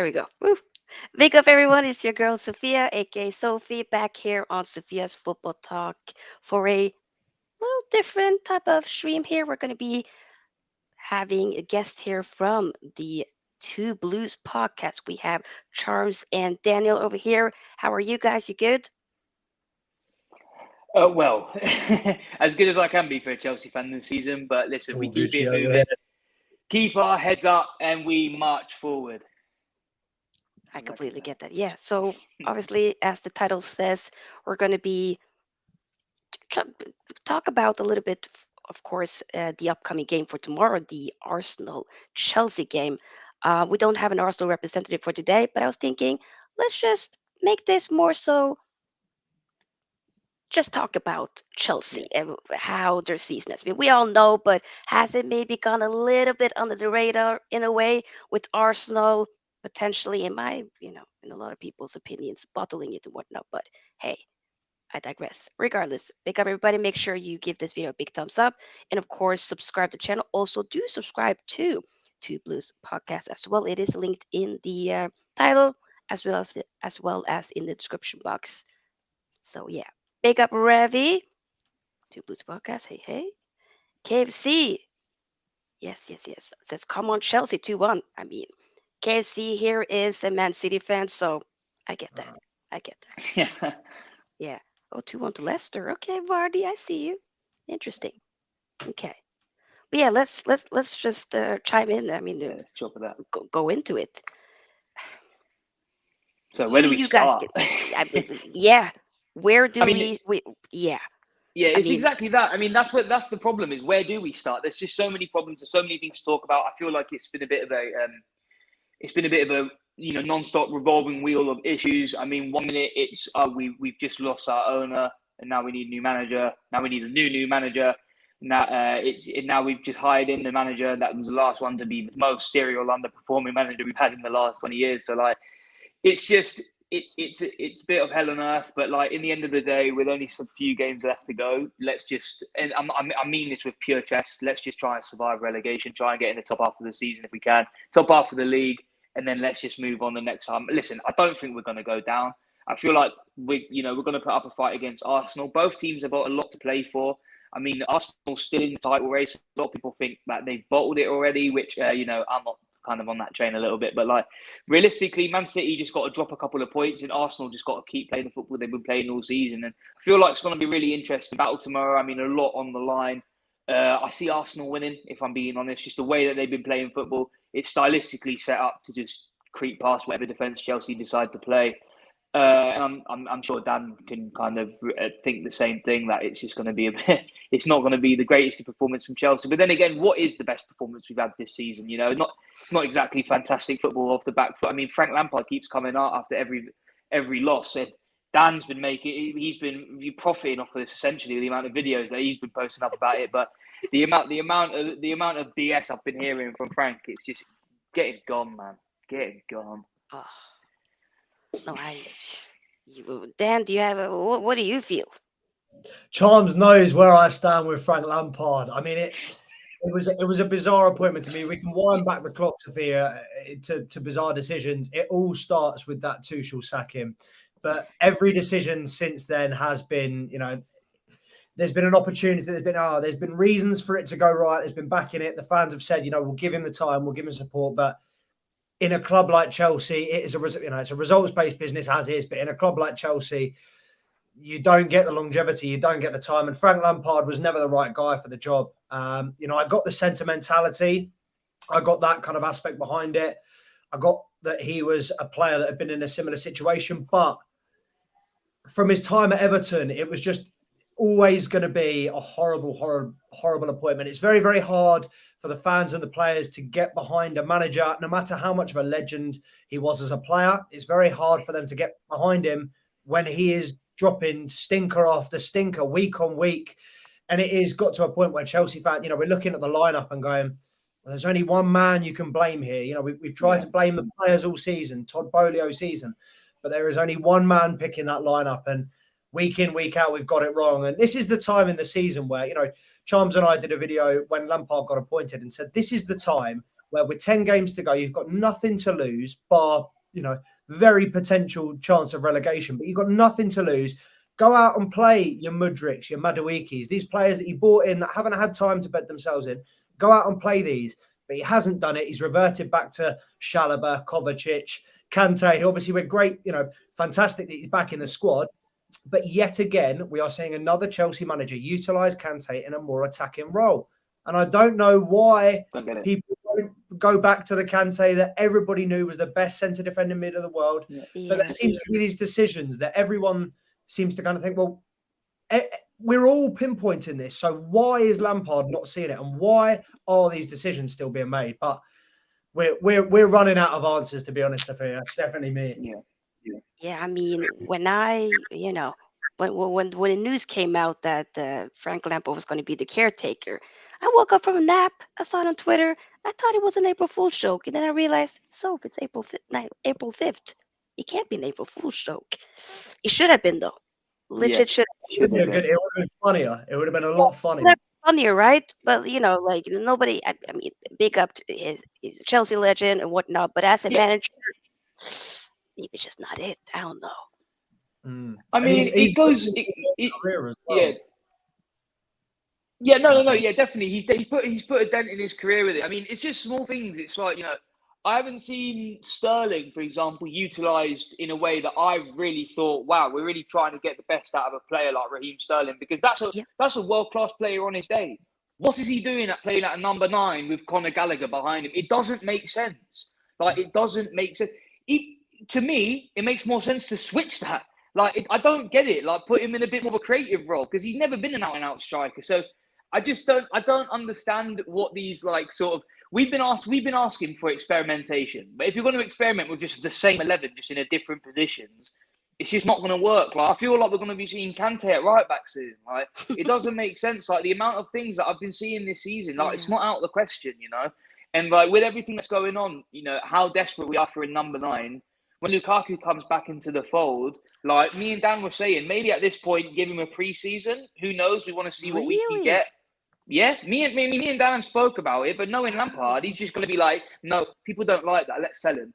we go. Woo. Big up, everyone. It's your girl, Sofia, aka Sophie, back here on Sophia's Football Talk for a little different type of stream here. We're going to be having a guest here from the Two Blues podcast. We have Charms and Daniel over here. How are you guys? You good? Well, as good as I can be for a Chelsea fan this season, but listen, we All keep Gucci it over moving, here. keep our heads up, and we march forward. I completely get that. Yeah. So, obviously, as the title says, we're going to be tr- talk about a little bit, of course, the upcoming game for tomorrow, the Arsenal Chelsea game. We don't have an Arsenal representative for today, but I was thinking, let's just make this more so just talk about Chelsea and how their season has been. We all know, but has it maybe gone a little bit under the radar in a way with Arsenal potentially, in my, in a lot of people's opinions, bottling it and whatnot. But hey, I digress. Regardless, big up everybody. Make sure you give this video a big thumbs up, and of course, subscribe to the channel. Also, do subscribe to Two Blues podcast as well. It is linked in the title as well as in the description box. So yeah, big up Ravi. Two Blues podcast. Hey hey. KFC. Yes. It says come on Chelsea 2-1. I mean, KFC here is a Man City fan, so I get that. I get that. Yeah. Yeah. Oh, 2-1 to Leicester. Okay, Vardy, I see you. Interesting. Okay. But yeah, let's just chime in. I mean, Let's chop it up. go into it. So where do we You guys start? yeah. Where do I mean, we yeah. Yeah, I it's mean, exactly that. I mean, that's the problem is where do we start? There's just so many problems. There's so many things to talk about. I feel like it's been a bit of a non-stop revolving wheel of issues. I mean, 1 minute it's we've just lost our owner and now we need a new manager. Now we need a new manager. Now we've just hired in the manager that was the last one to be the most serial underperforming manager we've had in the last 20 years. So like, it's just it's a bit of hell on earth. But like in the end of the day, with only some few games left to go, let's just and I mean this with pure chest. Let's just try and survive relegation. Try and get in the top half of the season if we can. Top half of the league. And then let's just move on the next time. Listen, I don't think we're going to go down. I feel like we're going to put up a fight against Arsenal. Both teams have got a lot to play for. I mean, Arsenal's still in the title race. A lot of people think that they've bottled it already, which, I'm not kind of on that train a little bit. But, like, realistically, Man City just got to drop a couple of points and Arsenal just got to keep playing the football they've been playing all season. And I feel like it's going to be a really interesting battle tomorrow. I mean, a lot on the line. I see Arsenal winning, if I'm being honest. Just the way that they've been playing football, it's stylistically set up to just creep past whatever defence Chelsea decide to play. And I'm sure Dan can kind of think the same thing, that it's just going to be it's not going to be the greatest performance from Chelsea. But then again, what is the best performance we've had this season? It's not exactly fantastic football off the back foot. I mean, Frank Lampard keeps coming out after every loss. And Dan's been he's been profiting off of this, essentially, the amount of videos that he's been posting up about it. But the amount of BS I've been hearing from Frank, it's just getting gone, man. Getting gone. oh, no, Dan, do you have what do you feel? Charms knows where I stand with Frank Lampard. I mean, it was a bizarre appointment to me. We can wind back the clock, Sophia, to bizarre decisions. It all starts with that Tuchel sacking. But every decision since then has been, there's been an opportunity. There's been reasons for it to go right. There's been backing it. The fans have said, we'll give him the time, we'll give him support. But in a club like Chelsea, it's a results-based business as is. But in a club like Chelsea, you don't get the longevity, you don't get the time. And Frank Lampard was never the right guy for the job. I got the sentimentality. I got that kind of aspect behind it. I got that he was a player that had been in a similar situation. But from his time at Everton, it was just always going to be a horrible appointment. It's very, very hard for the fans and the players to get behind a manager, no matter how much of a legend he was as a player. It's very hard for them to get behind him when he is dropping stinker after stinker week on week. And it is got to a point where Chelsea fans, we're looking at the lineup and going, well, there's only one man you can blame here. We've tried to blame the players all season, Todd Bolio season, but there is only one man picking that lineup. And week in, week out, we've got it wrong. And this is the time in the season where, Charms and I did a video when Lampard got appointed and said, this is the time where with 10 games to go, you've got nothing to lose bar very potential chance of relegation, but you've got nothing to lose. Go out and play your Mudriks, your Maduikis, these players that you bought in that haven't had time to bed themselves in. Go out and play these. But he hasn't done it. He's reverted back to Chalobah, Kovacic, Kante. Obviously, we're great, fantastic that he's back in the squad. But yet again, we are seeing another Chelsea manager utilise Kante in a more attacking role. And I don't know why people don't go back to the Kante that everybody knew was the best centre defending mid of the world. Yeah. But there seems to be these decisions that everyone seems to kind of think, well, we're all pinpointing this. So why is Lampard not seeing it? And why are these decisions still being made? But we're running out of answers, to be honest, Sofia. Definitely me. Yeah, I mean, when when the news came out that Frank Lampard was going to be the caretaker, I woke up from a nap. I saw it on Twitter. I thought it was an April Fool's joke, and then I realized, it's April 5th. It can't be an April Fool's joke. It should have been, though. Legit should have been. It would have been funnier. It would have been a lot funnier. Funnier, right? But nobody. I mean, big up to he's a Chelsea legend and whatnot. But as a manager, maybe it's just not it. I don't know. I mean, it goes. Definitely. He's put a dent in his career with it. I mean, it's just small things. It's like, I haven't seen Sterling, for example, utilised in a way that I really thought, wow, we're really trying to get the best out of a player like Raheem Sterling, because that's a world-class player on his day. What is he doing playing at a number 9 with Conor Gallagher behind him? It doesn't make sense. It doesn't make sense. To me, it makes more sense to switch that. I don't get it. Put him in a bit more of a creative role, because he's never been an out-and-out striker. So I don't understand what these we've been asking for experimentation. But if you're going to experiment with just the same 11, just in a different positions, it's just not going to work. I feel like we're going to be seeing Kante at right back soon. It doesn't make sense. The amount of things that I've been seeing this season, it's not out of the question, And with everything that's going on, how desperate we are for a number 9. When Lukaku comes back into the fold, me and Dan were saying, maybe at this point, give him a pre-season. Who knows? We want to see what we can get. Yeah, me and Dan spoke about it, but knowing Lampard, he's just going to be like, no, people don't like that. Let's sell him.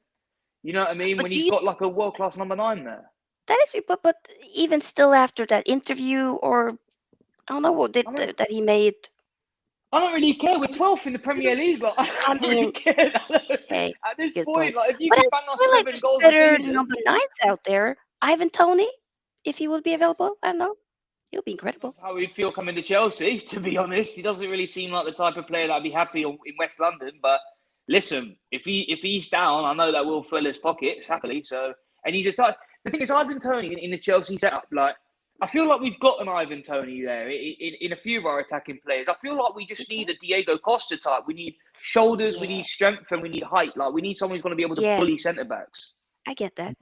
You know what I mean? But when he's got a world-class number 9 there. That is, but even still after that interview, or I don't know what that he made. I don't really care. We're 12th in the Premier League. I don't really care. Okay, at this point, if you can bang us 7 goals better a season, number 9s out there. Ivan Toney, if he would be available, I don't know. He'll be incredible. How he'd feel coming to Chelsea, to be honest. He doesn't really seem like the type of player that'd be happy in West London. But listen, if he's down, I know that will fill his pockets happily. So, and he's a type. The thing is, Ivan Toney in the Chelsea setup, I feel like we've got an Ivan Toney there in a few of our attacking players. I feel like we just need a Diego Costa type. We need shoulders, we need strength, and we need height. We need someone who's going to be able to bully centre backs. I get that.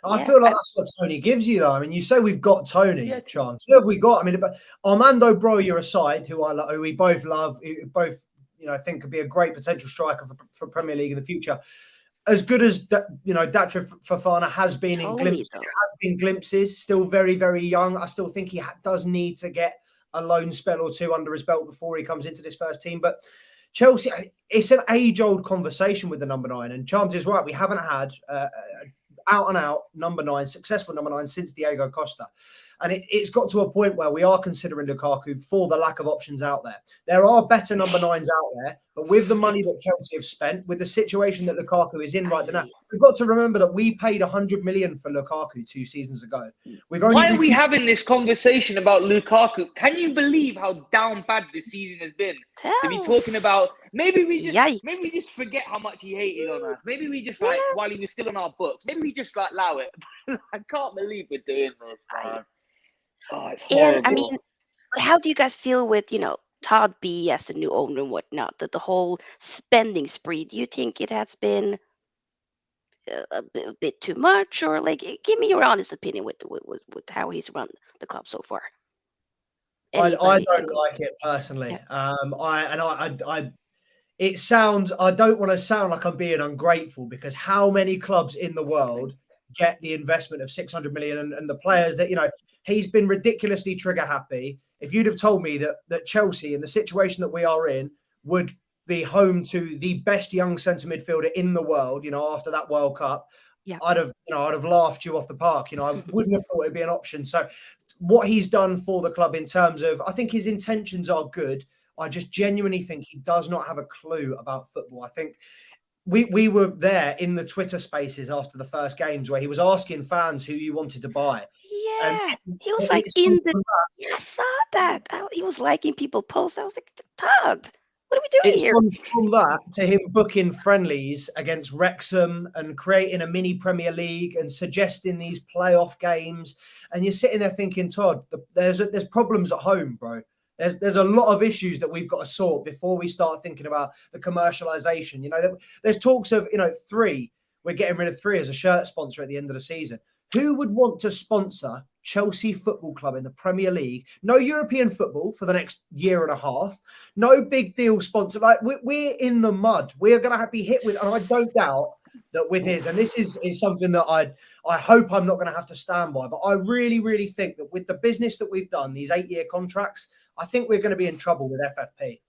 I feel like that's what Tony gives you, though. I mean, you say we've got Tony, Chance. Who have we got? I mean, Armando Broja aside, who we both love, who both think could be a great potential striker for Premier League in the future. As good as Datra Fofana has been in glimpses, still very, very young. I still think he does need to get a loan spell or two under his belt before he comes into this first team. But Chelsea, it's an age-old conversation with the number 9, and Chance is right. We haven't had out-and-out number 9, successful number 9 since Diego Costa. And it's got to a point where we are considering Lukaku for the lack of options out there. There are better number 9s out there, but with the money that Chelsea have spent, with the situation that Lukaku is in right now, we've got to remember that we paid 100 million for Lukaku 2 seasons ago. Why are we having this conversation about Lukaku? Can you believe how down bad this season has been? To be talking about maybe we just forget how much he hated on us. Maybe we just while he was still on our books, maybe we just allow it. I can't believe we're doing this, man. Oh, it's horrible. And I mean, how do you guys feel with Todd B as the new owner and whatnot? That the whole spending spree. Do you think it has been a bit too much, or give me your honest opinion with how he's run the club so far? I don't like it personally. Yeah. It sounds. I don't want to sound like I'm being ungrateful, because how many clubs in the world get the investment of 600 million and the players that he's been ridiculously trigger happy. If you'd have told me that Chelsea, in the situation that we are in, would be home to the best young centre midfielder in the world, after that World Cup, Yeah. I'd have laughed you off the park. I wouldn't have thought it'd be an option. So what he's done for the club in terms of, I think his intentions are good. I just genuinely think he does not have a clue about football. I think we were there in the Twitter spaces after the first games where he was asking fans who you wanted to buy. And Yeah. He was like it's in the. Yeah, I saw that. He was liking people posts. I was like, Todd, what are we doing It's here? gone from that to him booking friendlies against Wrexham and creating a mini Premier League and suggesting these playoff games. And you're sitting there thinking, Todd, there's problems at home, bro. There's a lot of issues that we've got to sort before we start thinking about the commercialization. There's talks of, we're getting rid of 3 as a shirt sponsor at the end of the season. Who would want to sponsor Chelsea Football Club in the Premier League? No European football for the next year and a half. No big deal sponsor. Like we're in the mud. We're going to be hit with, and I don't doubt that with his, and this is something that I hope I'm not going to have to stand by, but I really, really think that with the business that we've done, these 8-year contracts, I think we're going to be in trouble with FFP.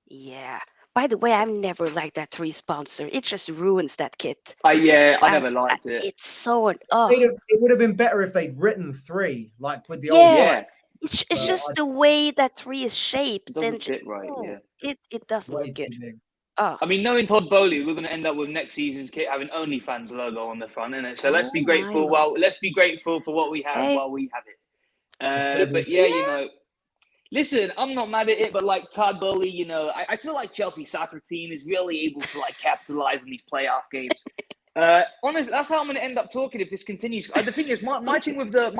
Yeah. By the way, I've never liked that 3 sponsor. It just ruins that kit. I never liked it. It's so. It would have been better if they'd written 3, like with the old. Yeah. It's just the way that 3 is shaped. It doesn't sit right. It doesn't look good. I mean, knowing Todd Bowley, we're going to end up with next season's kit having OnlyFans logo on the front, innit? So let's be grateful. Let's be grateful for what we have while we have it. But yeah, listen, I'm not mad at it, but like Todd Bowley, I feel like Chelsea soccer team is really able to like capitalize on these playoff games. Honestly, that's how I'm going to end up talking if this continues. The thing is, my thing with the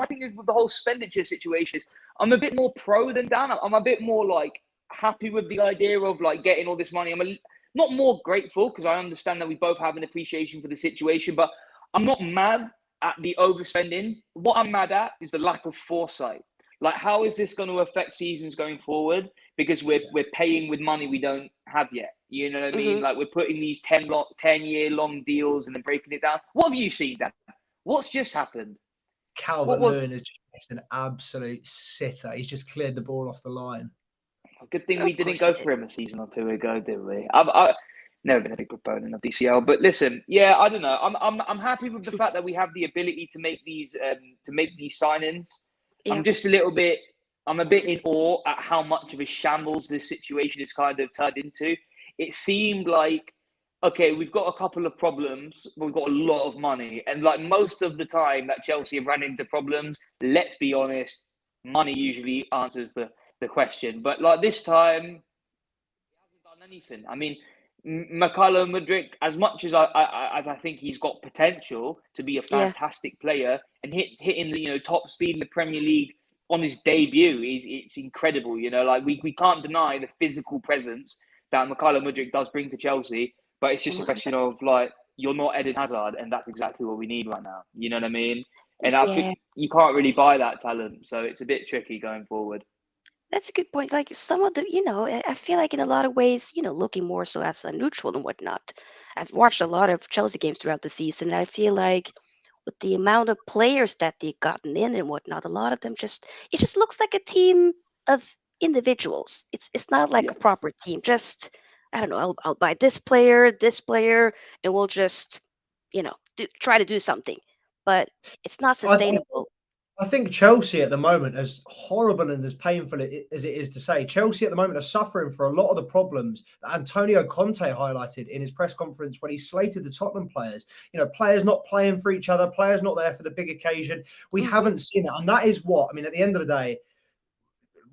whole expenditure situation is I'm a bit more pro than Dan. I'm a bit more like happy with the idea of like getting all this money. I'm not more grateful because I understand that we both have an appreciation for the situation, but I'm not mad at the overspending. What I'm mad at is the lack of foresight. Like, how is this going to affect seasons going forward? Because we're paying with money we don't have yet. You know what I mean? Like, we're putting these 10-year long deals and then breaking it down. What have you seen, Dan? What's just happened? Calvert-Lewin is just an absolute sitter. He's just cleared the ball off the line. Good thing we didn't go for him a season or 2 ago, did we? I've never been a big proponent of DCL, but listen, yeah, I don't know. I'm happy with the fact that we have the ability to make these signings. Yeah. I'm a bit in awe at how much of a shambles this situation is kind of turned into. It seemed like, okay, we've got a couple of problems, but we've got a lot of money. And like most of the time that Chelsea have run into problems, let's be honest, money usually answers the question. But like this time, he hasn't done anything. I mean, Mykhailo Mudryk, as much as I think he's got potential to be a fantastic player and hitting the top speed in the Premier League on his debut, it's incredible. Like we can't deny the physical presence that Mykhailo Mudryk does bring to Chelsea, but it's just a question of like, you're not Eden Hazard, and that's exactly what we need right now. You know what I mean? And I think you can't really buy that talent, so it's a bit tricky going forward. That's a good point. Like some of the, I feel like in a lot of ways, looking more so as a neutral and whatnot. I've watched a lot of Chelsea games throughout the season, and I feel like with the amount of players that they've gotten in and whatnot, a lot of them it just looks like a team of individuals. It's not like a proper team. Just, I don't know, I'll buy this player, and we'll just, try to do something. But it's not sustainable. I think Chelsea at the moment, as horrible and as painful as it is to say, Chelsea at the moment are suffering for a lot of the problems that Antonio Conte highlighted in his press conference when he slated the Tottenham players. Players not playing for each other, players not there for the big occasion. We haven't seen it. And that is what, at the end of the day,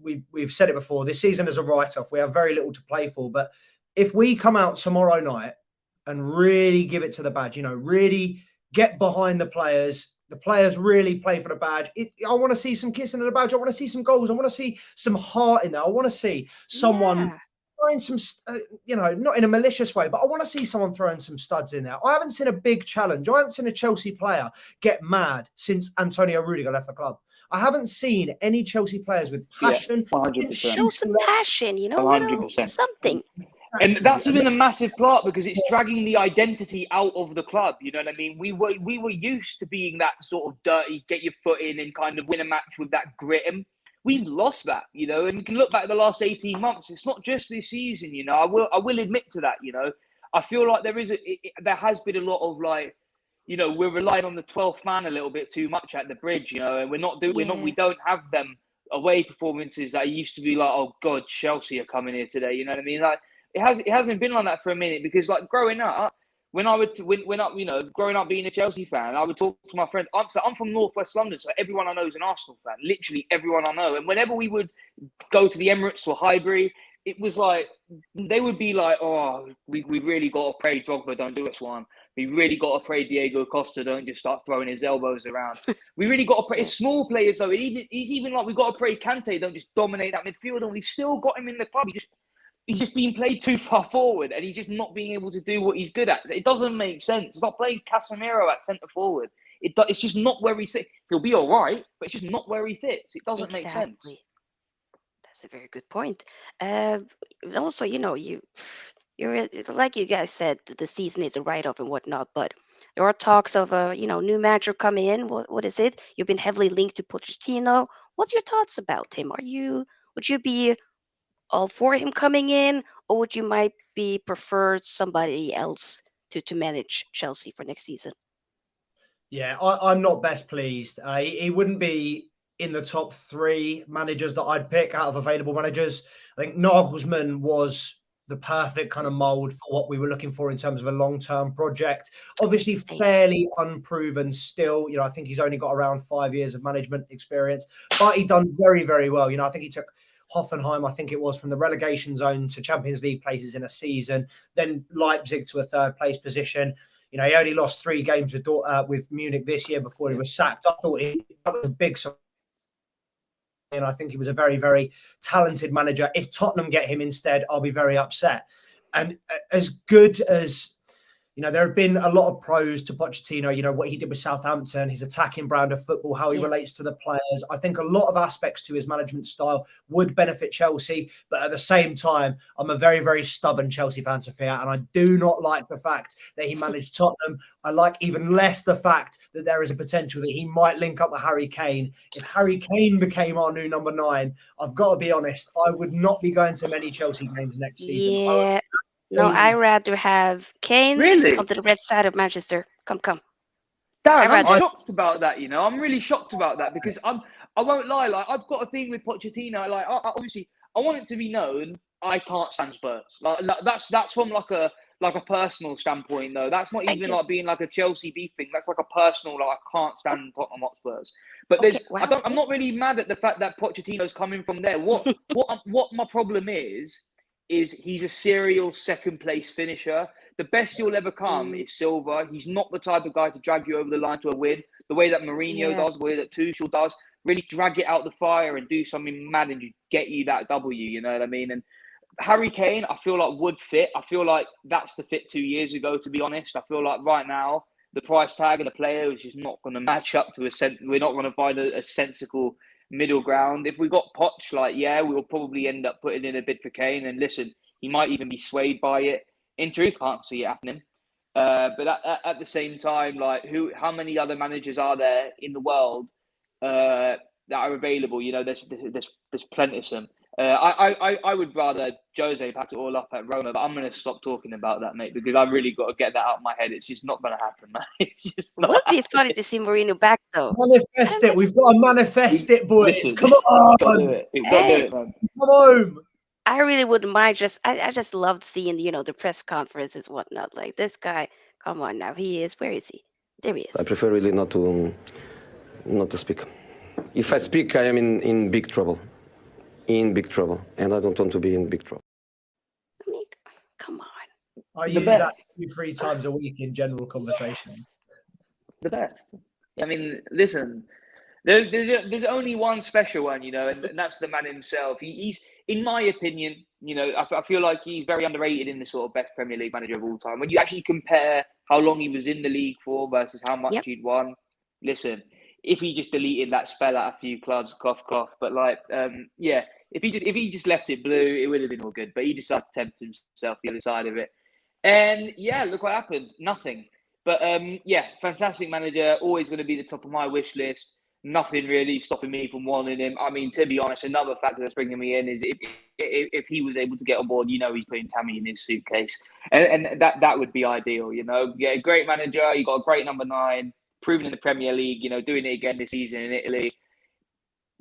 we've said it before, this season is a write-off. We have very little to play for. But if we come out tomorrow night and really give it to the badge, really get behind the players really play for the badge. I want to see some kissing of the badge. I want to see some goals. I want to see some heart in there. I want to see someone throwing some, not in a malicious way, but I want to see someone throwing some studs in there. I haven't seen a big challenge. I haven't seen a Chelsea player get mad since Antonio Rudiger left the club. I haven't seen any Chelsea players with passion. 100%. Show some passion, 100%. Something. And that's been a massive part because it's dragging the identity out of the club. You know what I mean? We were used to being that sort of dirty, get your foot in and kind of win a match with that grit. And we've lost that, and you can look back at the last 18 months. It's not just this season, I will admit to that, I feel like there has been a lot of like we're relying on the 12th man a little bit too much at the bridge, and we don't have them away performances that used to be like, oh God, Chelsea are coming here today. You know what I mean? Like it hasn't been like that for a minute, because like growing up, growing up being a Chelsea fan, I would talk to my friends. I'm from Northwest London, so everyone I know is an Arsenal fan. Literally everyone I know. And whenever we would go to the Emirates or Highbury, it was like they would be like, "Oh, we really got to pray Drogba don't do us one. We really got to pray Diego Costa don't just start throwing his elbows around. We really got to pray." It's small players though. He's even like, we got to pray Kante don't just dominate that midfield, and we've still got him in the club. He's just being played too far forward, and he's just not being able to do what he's good at. It doesn't make sense. It's like playing Casemiro at centre forward. It's just not where he's fit. He'll be all right, but it's just not where he fits. It doesn't make sense. That's a very good point. Also, you're like you guys said, the season is a write-off and whatnot, but there are talks of a new manager coming in. What is it? You've been heavily linked to Pochettino. What's your thoughts about him? Would you be all for him coming in, or would you might be prefer somebody else to manage Chelsea for next season? Yeah, I'm not best pleased. He wouldn't be in the top 3 managers that I'd pick out of available managers. I think Nagelsmann was the perfect kind of mold for what we were looking for in terms of a long-term project. Obviously, fairly unproven still. I think he's only got around 5 years of management experience, but he done very, very well. I think he took Hoffenheim, I think it was, from the relegation zone to Champions League places in a season, then Leipzig to a 3rd place position. He only lost 3 games with Munich this year before he was sacked. I thought that was a big surprise. And I think he was a very, very talented manager. If Tottenham get him instead, I'll be very upset. And as good as, there have been a lot of pros to Pochettino, what he did with Southampton, his attacking brand of football, how he relates to the players. I think a lot of aspects to his management style would benefit Chelsea. But at the same time, I'm a very, very stubborn Chelsea fan, Sofia, and I do not like the fact that he managed Tottenham. I like even less the fact that there is a potential that he might link up with Harry Kane. If Harry Kane became our new number 9, I've got to be honest, I would not be going to many Chelsea games next season. Yeah. No, I rather have Kane come to the red side of Manchester. Come. Dan, I'm shocked about that. I'm really shocked about that, because I won't lie. Like, I've got a thing with Pochettino. Like, obviously, I want it to be known I can't stand Spurs. Like that's from like a personal standpoint, though. That's not even like being like a Chelsea beef thing. That's like a personal. Like, I can't stand Tottenham Hotspurs. But I'm not really mad at the fact that Pochettino's coming from there. What my problem is he's a serial 2nd place finisher. The best you'll ever come is Silva. He's not the type of guy to drag you over the line to a win. The way that Mourinho does, the way that Tuchel does, really drag it out the fire and do something mad and get you that W, you know what I mean? And Harry Kane, I feel like would fit. I feel like that's the fit 2 years ago, to be honest. I feel like right now, the price tag of the player is just not going to match up to we're not going to find a sensible middle ground. If we got Poch, we'll probably end up putting in a bid for Kane. And listen, he might even be swayed by it. In truth, can't see it happening. But at the same time, how many other managers are there in the world that are available? There's plenty of them. I would rather Jose packed it all up at Roma, but I'm going to stop talking about that, mate, because I've really got to get that out of my head. It's just not going to happen, man. It's just not. Would be funny to see Mourinho back, though. Manifest it. We've got to manifest it, boys. Listen, come on. We've got to do it. We've got to do it, man. Come home. I really wouldn't mind. I just loved seeing the press conferences, whatnot. Like, this guy, come on now. He is. Where is he? There he is. I prefer really not to speak. If I speak, I am in big trouble. In big trouble, and I don't want to be in big trouble. I mean, come on. I use that 2-3 times a week in general conversation. Yes. The best. I mean, listen, there's only one special one, and that's the man himself. He's, in my opinion, I feel like he's very underrated in the sort of best Premier League manager of all time. When you actually compare how long he was in the league for versus how much he'd won, listen. If he just deleted that spell at a few clubs, cough, cough. But if he just left it blue, it would have been all good. But he decided to tempt himself the other side of it. And look what happened. Nothing. But fantastic manager. Always going to be the top of my wish list. Nothing really stopping me from wanting him. I mean, to be honest, another factor that's bringing me in is if he was able to get on board, he's putting Tammy in his suitcase, and that would be ideal. Get a great manager, you got a great number 9, proven in the Premier League. Doing it again this season in Italy.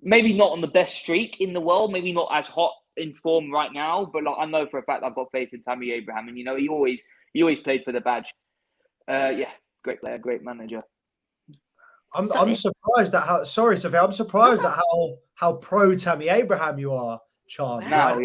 Maybe not on the best streak in the world, maybe not as hot in form right now, but I know for a fact I've got faith in Tammy Abraham, and he always played for the badge. Great player, great manager. I'm surprised at how. Sorry, Sophia. I'm surprised at how pro Tammy Abraham you are, Charles. Now,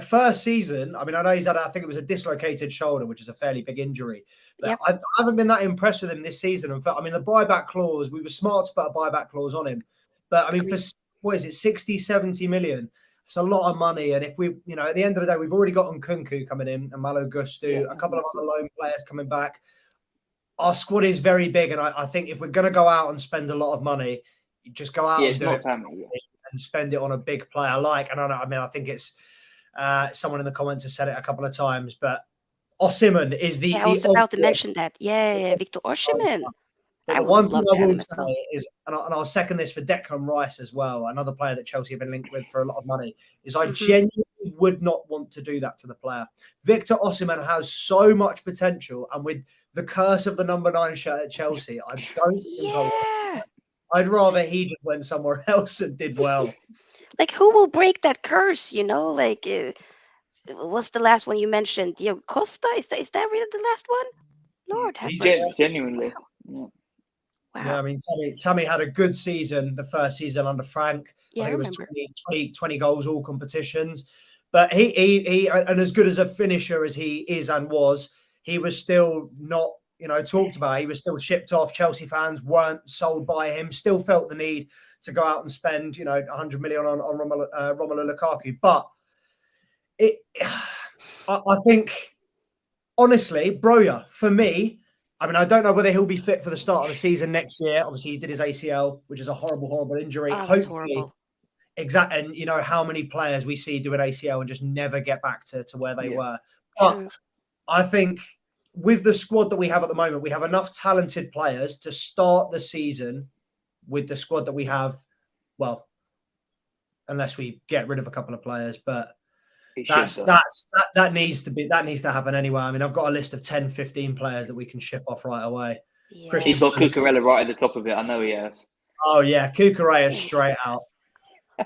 First season, I know he's had. I think it was a dislocated shoulder, which is a fairly big injury. But I haven't been that impressed with him this season. In fact, the buyback clause. We were smart to put a buyback clause on him, but for what is it, 60, 70 million? It's a lot of money. And if we, at the end of the day, we've already got Nkunku coming in and Malo Gustu, a couple of other loan players coming back. Our squad is very big, and I think if we're going to go out and spend a lot of money, just go out and do it and spend it on a big player. I think it's someone in the comments has said it a couple of times, but Osimhen is the. I was about to mention that. Yeah, Victor Osimhen. The one thing I will say is, and I'll second this for Declan Rice as well, another player that Chelsea have been linked with for a lot of money, is I genuinely would not want to do that to the player. Victor Osimhen has so much potential, and with the curse of the number 9 shirt at Chelsea, I don't think I'd rather he just went somewhere else and did well. Who will break that curse? What's the last one you mentioned? Diego Costa? Is that really the last one? Lord have mercy. Genuinely. Wow. Yeah, Tammy had a good season, the first season under Frank. Yeah, I think it was 20 goals, all competitions. But he and as good as a finisher as he is and was, he was still not, talked about. He was still shipped off. Chelsea fans weren't sold by him, still felt the need to go out and spend, 100 million on Romelu Lukaku. But I think, honestly, Broja, for me, I don't know whether he'll be fit for the start of the season next year. Obviously, he did his ACL, which is a horrible, horrible injury. Oh, that's horrible. Exactly. And how many players we see do an ACL and just never get back to where they were. But I think with the squad that we have at the moment, we have enough talented players to start the season with the squad that we have. Well, unless we get rid of a couple of players, but that needs to happen anyway. I've got a list of 10, 15 players that we can ship off right away. Yeah. He's got Cucurella right at the top of it. I know he has. Oh yeah, Cucurella straight out.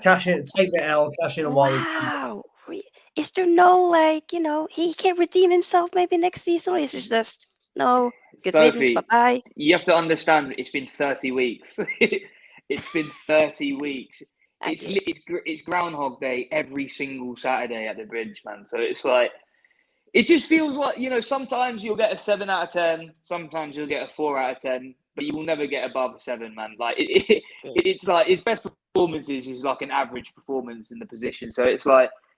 Cash in, take the L, cash in a while. Wow. Is there no he can redeem himself maybe next season, or is it just no good riddance, bye-bye? You have to understand it's been 30 weeks. It's been 30 weeks. It's Groundhog Day every single Saturday at the Bridge, man. So it's it just feels like, sometimes you'll get a 7 out of 10, sometimes you'll get a 4 out of 10, but you will never get above a 7, man. It's like his best performances is like an average performance in the position. So it's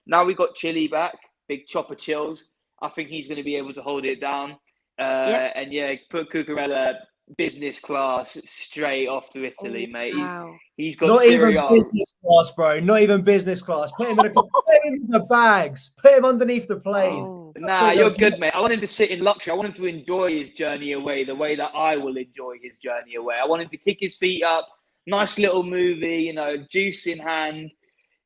now we got Chile back, big chopper Chills. I think he's going to be able to hold it down. And put Cucurella business class straight off to Italy, mate. Wow. He's got not Serie even business class, bro. Not even business class. Put him in the bags. Put him underneath the plane. Nah, you're good, mate. I want him to sit in luxury. I want him to enjoy his journey away the way that I will enjoy his journey away. I want him to kick his feet up, nice little movie, juice in hand,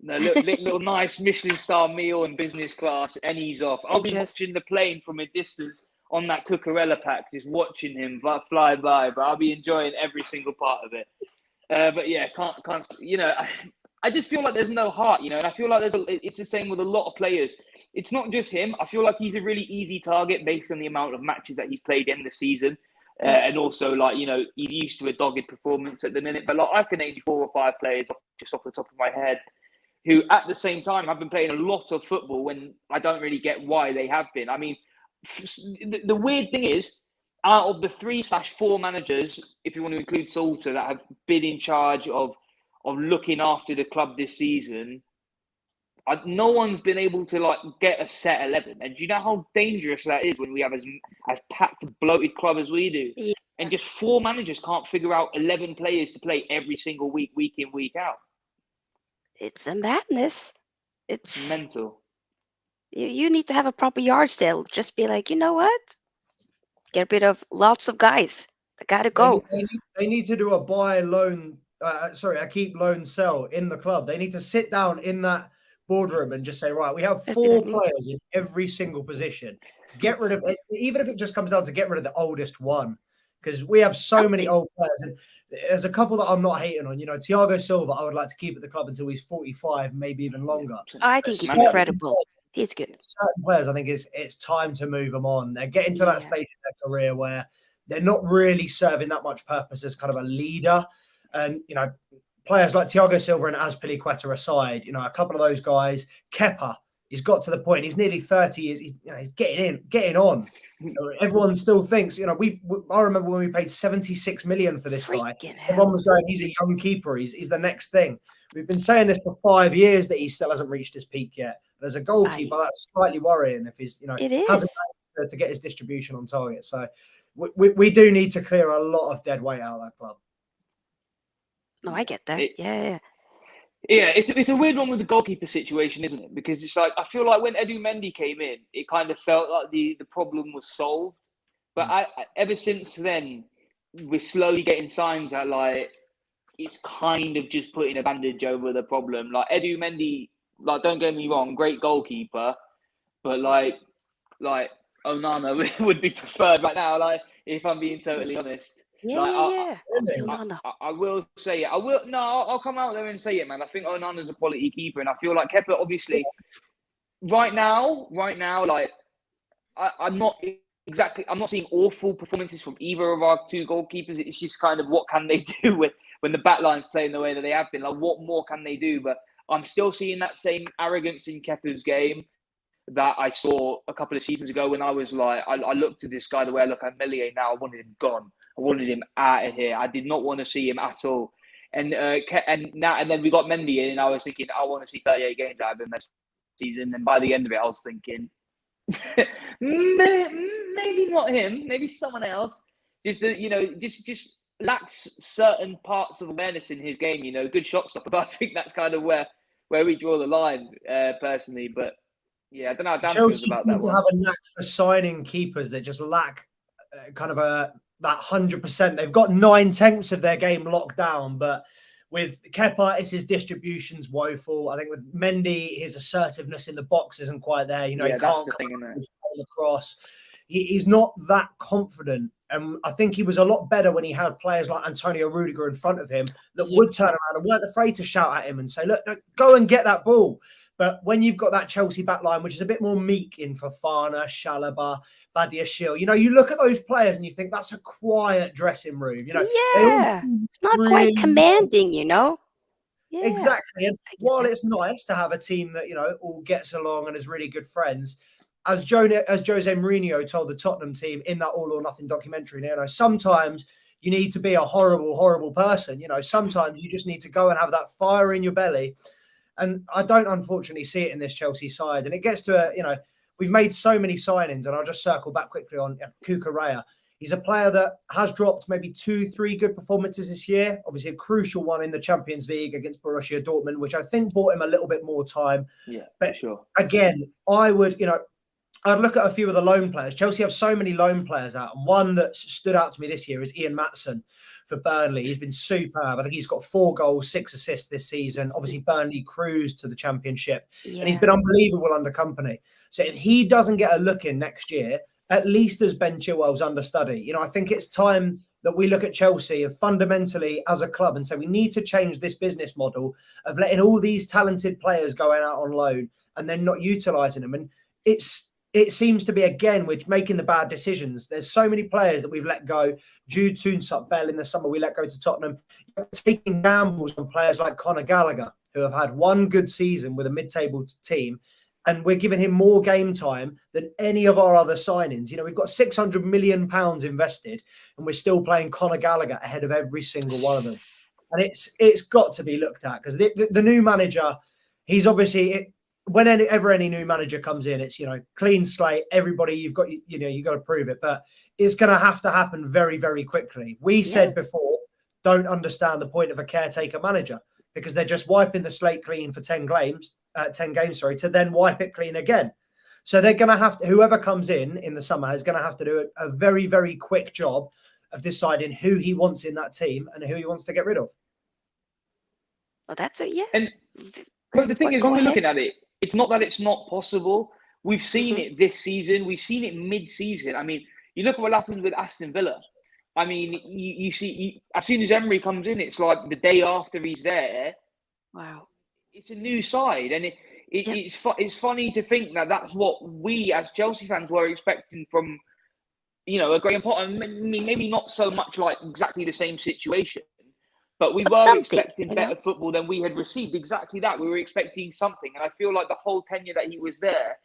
little nice Michelin star meal in business class, and he's off. I'll be watching the plane from a distance on that Cucurella pack, just watching him fly by, but I'll be enjoying every single part of it. But yeah, can't. I just feel like there's no heart, and I feel like it's the same with a lot of players. It's not just him. I feel like he's a really easy target based on the amount of matches that he's played in the season, and also he's used to a dogged performance at the minute. But I can name 4 or 5 players just off the top of my head who, at the same time, have been playing a lot of football when I don't really get why they have been. The weird thing is, out of the 3/4 managers, if you want to include Salter, that have been in charge of looking after the club this season, no one's been able to get a set 11. And do you know how dangerous that is when we have as packed, bloated club as we do? Yeah. And just 4 managers can't figure out 11 players to play every single week, week in, week out. It's a madness. It's mental. You need to have a proper yard sale. Just be like, you know what? Get rid of lots of guys. They gotta go. They need to do a buy, loan, a keep, loan, sell in the club. They need to sit down in that boardroom and just say, right, we have Let's be like, 4 players in every single position. Get rid of it, even if it just comes down to get rid of the oldest one, because we have so many old players. And there's a couple that I'm not hating on. You know, Thiago Silva, I would like to keep at the club until he's 45, maybe even longer. I think he's incredible. He's good. Certain players, I think it's time to move them on. They're getting to that stage in their career where they're not really serving that much purpose as kind of a leader. And, you know, players like Thiago Silva and Azpilicueta aside, you know, a couple of those guys, Kepa, he's got to the point. He's nearly 30 years. He's getting on. You know, everyone still thinks, you know, I remember when we paid 76 million for this guy. Everyone was going, he's a young keeper. He's the next thing. We've been saying this for 5 years that he still hasn't reached his peak yet. But as a goalkeeper, that's slightly worrying if he's, you know, hasn't managed to get his distribution on target. So we do need to clear a lot of dead weight out of that club. No, I get that. Yeah, it's a weird one with the goalkeeper situation, isn't it? Because it's like, I feel like when Edu Mendy came in, it kind of felt like the problem was solved. But ever since then, we're slowly getting signs that, like, it's kind of just putting a bandage over the problem. Like, Edu Mendy, like, don't get me wrong, great goalkeeper, but like Onana would be preferred right now, like, if I'm being totally honest. I will say it. I'll come out there and say it, man. I think Onana's a quality keeper, and I feel like Kepa, obviously, right now, like, I'm not seeing awful performances from either of our 2 goalkeepers. It's just kind of what can they do when the back line's playing the way that they have been. Like, what more can they do? But I'm still seeing that same arrogance in Kepa's game that I saw a couple of seasons ago when I was like, I looked at this guy the way I look at Melie now. I wanted him gone. I wanted him out of here. I did not want to see him at all. And then we got Mendy in, and I was thinking, I want to see 38 games out of him this season. And by the end of it, I was thinking, maybe not him, maybe someone else. Just lacks certain parts of awareness in his game. You know, good shot stopper. But I think that's kind of where we draw the line, personally. But yeah, I don't know how Dan feels about that one. Chelsea seem to have a knack for signing keepers that just lack kind of that 100%. They've got 9/10 of their game locked down, but with Kepa, it's his distribution's woeful. I think with Mendy, his assertiveness in the box isn't quite there. You know, he can't come across. He's not that confident. And I think he was a lot better when he had players like Antonio Rudiger in front of him that would turn around and weren't afraid to shout at him and say, look, go and get that ball. But when you've got that Chelsea back line, which is a bit more meek in Fofana, Chalobah, Badiashile, you know, you look at those players and you think that's a quiet dressing room. You know, it's not quite commanding, you know. Yeah, exactly. And while it's nice to have a team that, you know, all gets along and is really good friends, as Jose Mourinho told the Tottenham team in that All or Nothing documentary, you know, sometimes you need to be a horrible, horrible person. You know, sometimes you just need to go and have that fire in your belly. And I don't, unfortunately, see it in this Chelsea side. And it gets to, you know, we've made so many signings, and I'll just circle back quickly on Cucurella. He's a player that has dropped maybe 2-3 good performances this year. Obviously, a crucial one in the Champions League against Borussia Dortmund, which I think bought him a little bit more time. Yeah, but sure. Again, I'd look at a few of the loan players. Chelsea have so many loan players out. And one that stood out to me this year is Ian Maatsen for Burnley. He's been superb. I think he's got 4 goals, 6 assists this season. Obviously, Burnley cruised to the Championship. Yeah. And he's been unbelievable under company. So if he doesn't get a look in next year, at least as Ben Chilwell's understudy, you know, I think it's time that we look at Chelsea and fundamentally as a club and say we need to change this business model of letting all these talented players going out on loan and then not utilising them. And it seems to be, again, we're making the bad decisions. There's so many players that we've let go. Jude Toonsup-Bell in the summer, we let go to Tottenham. Taking gambles on players like Conor Gallagher, who have had one good season with a mid-table team, and we're giving him more game time than any of our other signings. You know, we've got £600 million invested, and we're still playing Conor Gallagher ahead of every single one of them. And it's got to be looked at, because the new manager, he's obviously... Whenever any new manager comes in, it's, you know, clean slate. Everybody, you've got to prove it, but it's going to have to happen very, very quickly. We said before, don't understand the point of a caretaker manager, because they're just wiping the slate clean for 10 games, to then wipe it clean again. So they're going to have to, whoever comes in the summer is going to have to do a very, very quick job of deciding who he wants in that team and who he wants to get rid of. Well, that's it. Yeah. And Because the thing is, Go when we're ahead. looking at it, it's not that it's not possible. We've seen Hmm. it this season. We've seen it mid-season. I mean, you look at what happened with Aston Villa. I mean, you see, as soon as Emery comes in, it's like the day after he's there, Wow. it's a new side, and Yep. it's funny to think that that's what we as Chelsea fans were expecting from a Graham Potter. I mean, maybe not so much like exactly the same situation, but we But were something, expecting better football than we had received. Exactly that. We were expecting something. And I feel like the whole tenure that he was there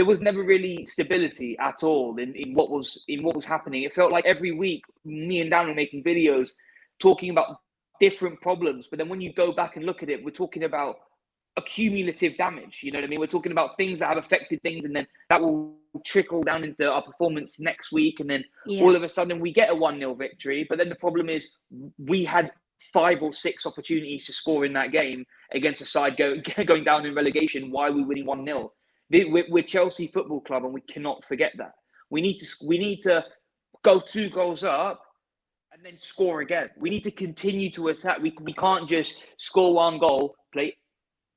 was never really stability at all in what was happening. It felt like every week me and Dan were making videos talking about different problems. But then when you go back and look at it, we're talking about accumulative damage. You know what I mean? We're talking about things that have affected things, and then that will trickle down into our performance next week. And then Yeah. all of a sudden we get a 1-0 victory. But then the problem is we had 5 or 6 opportunities to score in that game against a side going down in relegation. Why are we winning 1-0? We're Chelsea Football Club, and we cannot forget that. We need to go 2 goals up and then score again. We need to continue to attack. We can't just score 1 goal, play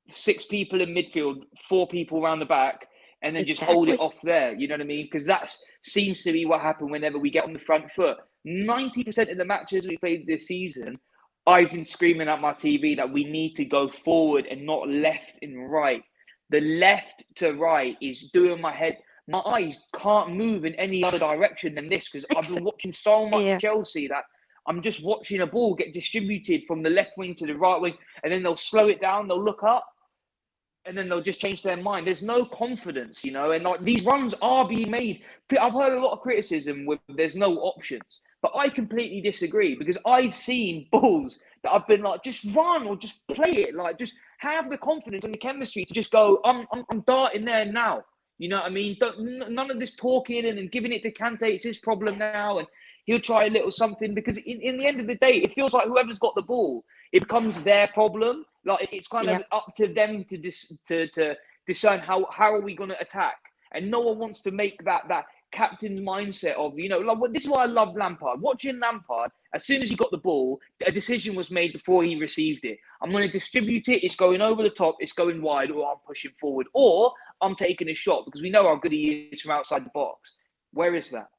6 people in midfield, 4 people around the back, and then just hold it Exactly. off there. You know what I mean? Because that seems to be what happened whenever we get on the front foot. 90% of the matches we played this season, I've been screaming at my TV that we need to go forward and not left and right. The left to right is doing my head. My eyes can't move in any other direction than this, because I've been watching so much Yeah. Chelsea that I'm just watching a ball get distributed from the left wing to the right wing, and then they'll slow it down, they'll look up, and then they'll just change their mind. There's no confidence, and like these runs are being made. I've heard a lot of criticism with there's no options, but I completely disagree, because I've seen balls that I've been like, just run or just play it, like just have the confidence and the chemistry to just go, I'm darting there now. You know what I mean? None of this talking and giving it to Kante. It's his problem now, and he'll try a little something, because in the end of the day, it feels like whoever's got the ball, it becomes their problem. Like it's kind of Yep. up to them to discern how are we going to attack, and no one wants to make that captain's mindset of like, this is why I love Lampard. Watching Lampard, as soon as he got the ball, a decision was made before he received it. I'm going to distribute it. It's going over the top. It's going wide, or I'm pushing forward, or I'm taking a shot, because we know how good he is from outside the box. Where is that?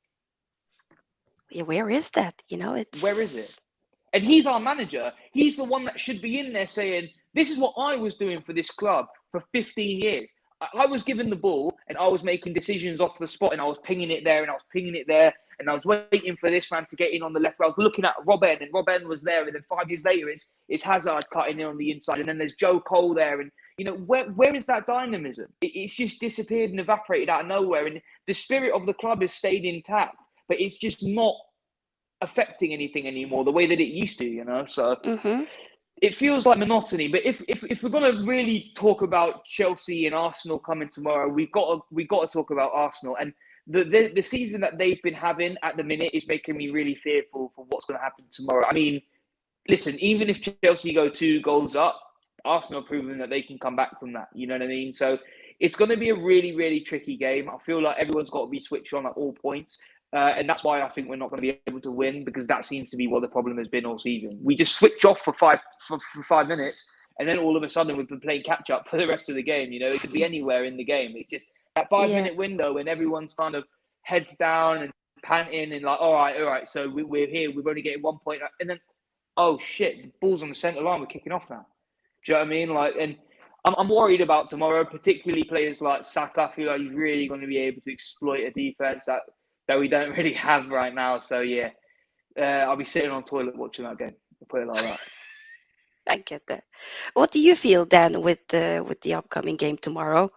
Yeah, where is that? Where is it? And he's our manager. He's the one that should be in there saying, this is what I was doing for this club for 15 years. I was given the ball and I was making decisions off the spot, and I was pinging it there and I was pinging it there, and I was waiting for this man to get in on the left. I was looking at Robben, and Robben was there, and then 5 years later it's Hazard cutting in on the inside, and then there's Joe Cole there, and where is that dynamism? It's just disappeared and evaporated out of nowhere, and the spirit of the club has stayed intact, but it's just not affecting anything anymore the way that it used to, so it feels like monotony. But if we're going to really talk about Chelsea and Arsenal coming tomorrow, we've got to talk about Arsenal, and the season that they've been having at the minute is making me really fearful for what's going to happen tomorrow. I mean, listen, even if Chelsea go 2 goals up, Arsenal proving that they can come back from that, you know what I mean? So it's going to be a really, really tricky game. I feel like everyone's got to be switched on at all points. And that's why I think we're not going to be able to win, because that seems to be what the problem has been all season. We just switch off for 5 minutes, and then all of a sudden we've been playing catch up for the rest of the game. It could be anywhere in the game. It's just that 5-minute window when everyone's kind of heads down and panting and like, all right. So we're here. We're only getting 1 point, and then oh shit, the ball's on the centre line. We're kicking off now. Do you know what I mean? Like, and I'm worried about tomorrow, particularly players like Saka. I feel like he's really going to be able to exploit a defense that we don't really have right now. So yeah, I'll be sitting on the toilet watching that game. I'll put it like that. I get that. What do you feel, Dan, with the upcoming game tomorrow?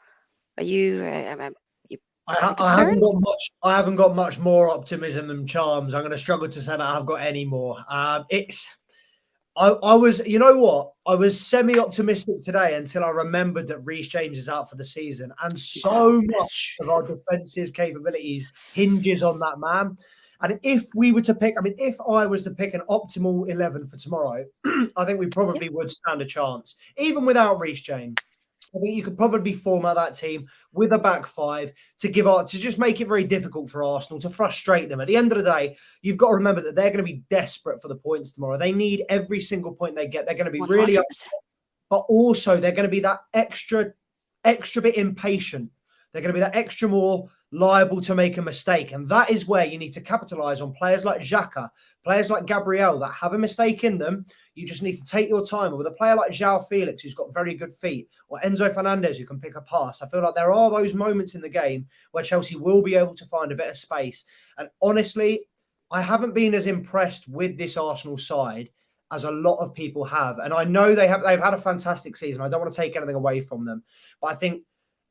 Are you I haven't got much. I haven't got much more optimism than Charms. I'm going to struggle to say that I've got any more. I was, you know what? I was semi-optimistic today until I remembered that Reece James is out for the season, and so much of our defensive capabilities hinges on that man. And if we were to pick, if I was to pick an optimal 11 for tomorrow, I think we probably would stand a chance, even without Reece James. I think you could probably form out that team with a back 5 to just make it very difficult for Arsenal, to frustrate them. At the end of the day, you've got to remember that they're going to be desperate for the points tomorrow. They need every single point they get. They're going to be 100%. really upset but also they're going to be that extra bit impatient. They're going to be that extra more liable to make a mistake. And that is where you need to capitalize on players like Xhaka, players like Gabriel that have a mistake in them. You just need to take your time. With a player like João Felix, who's got very good feet, or Enzo Fernandez, who can pick a pass, I feel like there are those moments in the game where Chelsea will be able to find a bit of space. And honestly, I haven't been as impressed with this Arsenal side as a lot of people have. And I know they've had a fantastic season. I don't want to take anything away from them. But I think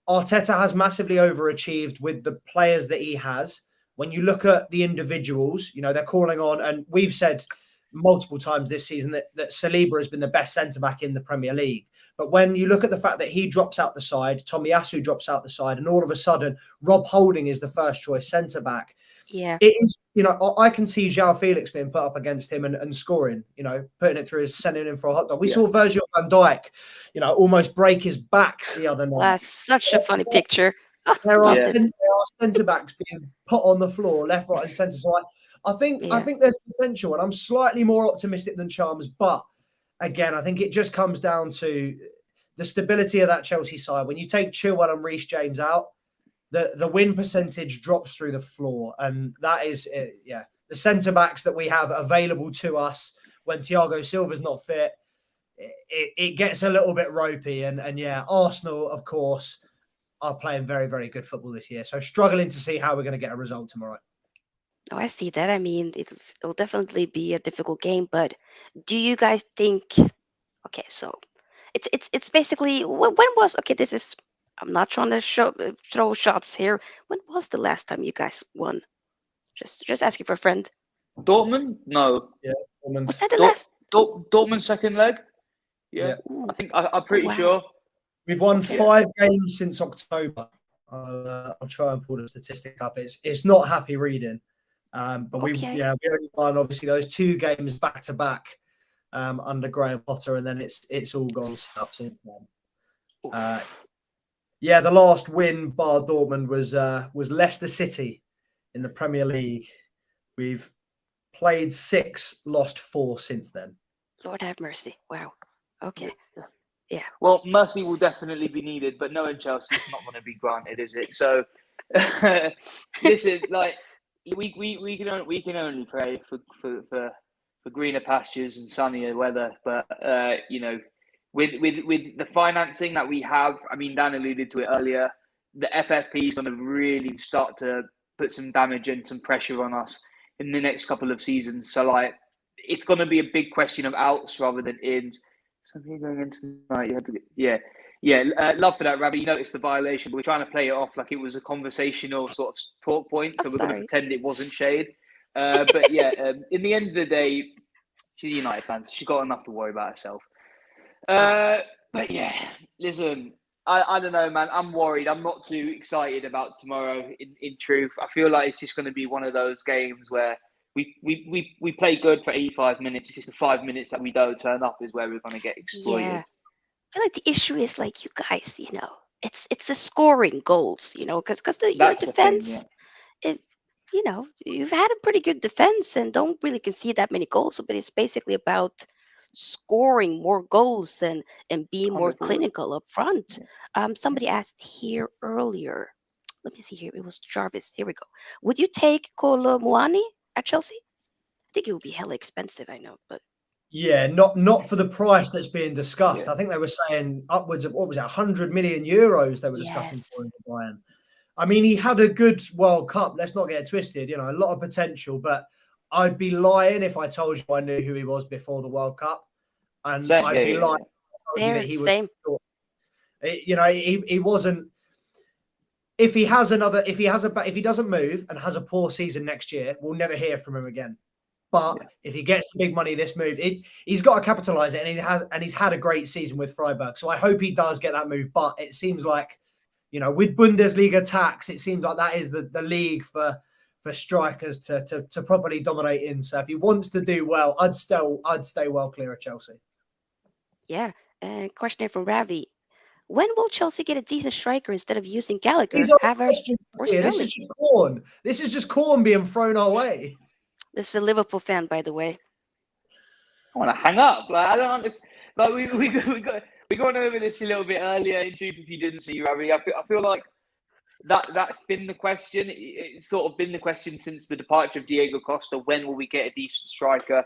Arteta has massively overachieved with the players that he has. When you look at the individuals, they're calling on, and we've said multiple times this season that Saliba has been the best centre-back in the Premier League. But when you look at the fact that he drops out the side, Tomiyasu drops out the side, and all of a sudden Rob Holding is the first choice centre-back. Yeah. It is, I can see João Felix being put up against him and scoring, putting it through his, sending him for a hot dog. We saw Virgil van Dijk, almost break his back the other night. That's such a funny picture. There are centre-backs being put on the floor, left, right, and centre. So I think there's potential, and I'm slightly more optimistic than Charms. But again, I think it just comes down to the stability of that Chelsea side. When you take Chilwell and Reece James out, the win percentage drops through the floor, and that is the centre-backs that we have available to us when Thiago Silva's not fit. It gets a little bit ropey, and Arsenal, of course, are playing very, very good football this year. So struggling to see how we're going to get a result tomorrow. Oh, I see that. I mean, it'll definitely be a difficult game, but do you guys think? Okay, so it's basically when was this is. I'm not trying to throw shots here. When was the last time you guys won? Just asking for a friend. Dortmund? No. Yeah, Dortmund. Was that the last? Dortmund second leg? Yeah. I think I'm pretty sure. We've won 5 games since October. I'll try and pull the statistic up. It's not happy reading, but we only won obviously those 2 games back to back under Graham Potter, and then it's all gone south since then. The last win bar Dortmund was Leicester City in the Premier League. We've played 6, lost 4 since then. Lord have mercy. Wow. Okay. Yeah. Well, mercy will definitely be needed, but knowing Chelsea, it's not going to be granted, is it? So, listen, like we can only pray for greener pastures and sunnier weather, but with the financing that we have, I mean, Dan alluded to it earlier, the FFP is going to really start to put some damage and some pressure on us in the next couple of seasons. So, like, it's going to be a big question of outs rather than ins. Something going in tonight. You had to love for that, Rabbi. You noticed the violation, but we're trying to play it off like it was a conversational sort of talk point. So we're going to pretend it wasn't shade. But in the end of the day, she's a United fan, so she's got enough to worry about herself. But yeah, listen, I don't know, man. I'm worried. I'm not too excited about tomorrow. In truth, I feel like it's just going to be one of those games where we play good for 85 minutes. It's just the 5 minutes that we don't turn up is where we're going to get exploited. Yeah. I feel like the issue is like you guys, it's the scoring goals, because your defense, you've had a pretty good defense and don't really concede that many goals. But it's basically about scoring more goals and being more clinical up front. Somebody asked here earlier. Let me see here. It was Jarvis. Here we go. Would you take Kolo Muani at Chelsea? I think it would be hella expensive, I know, but not for the price that's being discussed. I think they were saying upwards of 100 million euros they were discussing for him to Bayern. I mean, he had a good World Cup. Let's not get it twisted. A lot of potential, but I'd be lying if I told you I knew who he was before the World Cup, and I'd be lying if I told you that he was. Same. He wasn't. If he doesn't move and has a poor season next year, we'll never hear from him again. But if he gets the big money this move, he's got to capitalise it, and he's had a great season with Freiburg. So I hope he does get that move. But it seems like, with Bundesliga tax, it seems like that is the league for strikers to properly dominate in. So if he wants to do well, I'd stay well clear of Chelsea. Yeah. Question here from Ravi. When will Chelsea get a decent striker instead of using Gallagher? This is just corn. This is just corn being thrown our way. This is a Liverpool fan, by the way. I want to hang up. Like, I don't understand. Like, we we gone over this a little bit earlier. In truth, if you didn't see, Ravi, I feel like that's been the question. It's sort of been the question since the departure of Diego Costa. When will we get a decent striker?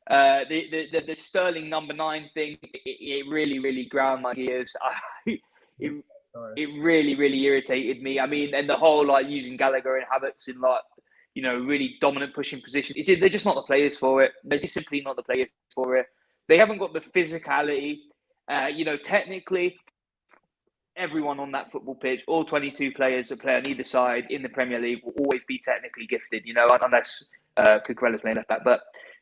The Sterling number 9 thing, it really ground my gears. It really irritated me. I mean, and the whole like using Gallagher and Havertz in like, you know, really dominant pushing positions. They're just not the players for it. They're just simply not the players for it. They haven't got the physicality. You know, technically, everyone on that football pitch, all 22 players that play on either side in the Premier League will always be technically gifted, you know, unless Cucurella's playing left back. But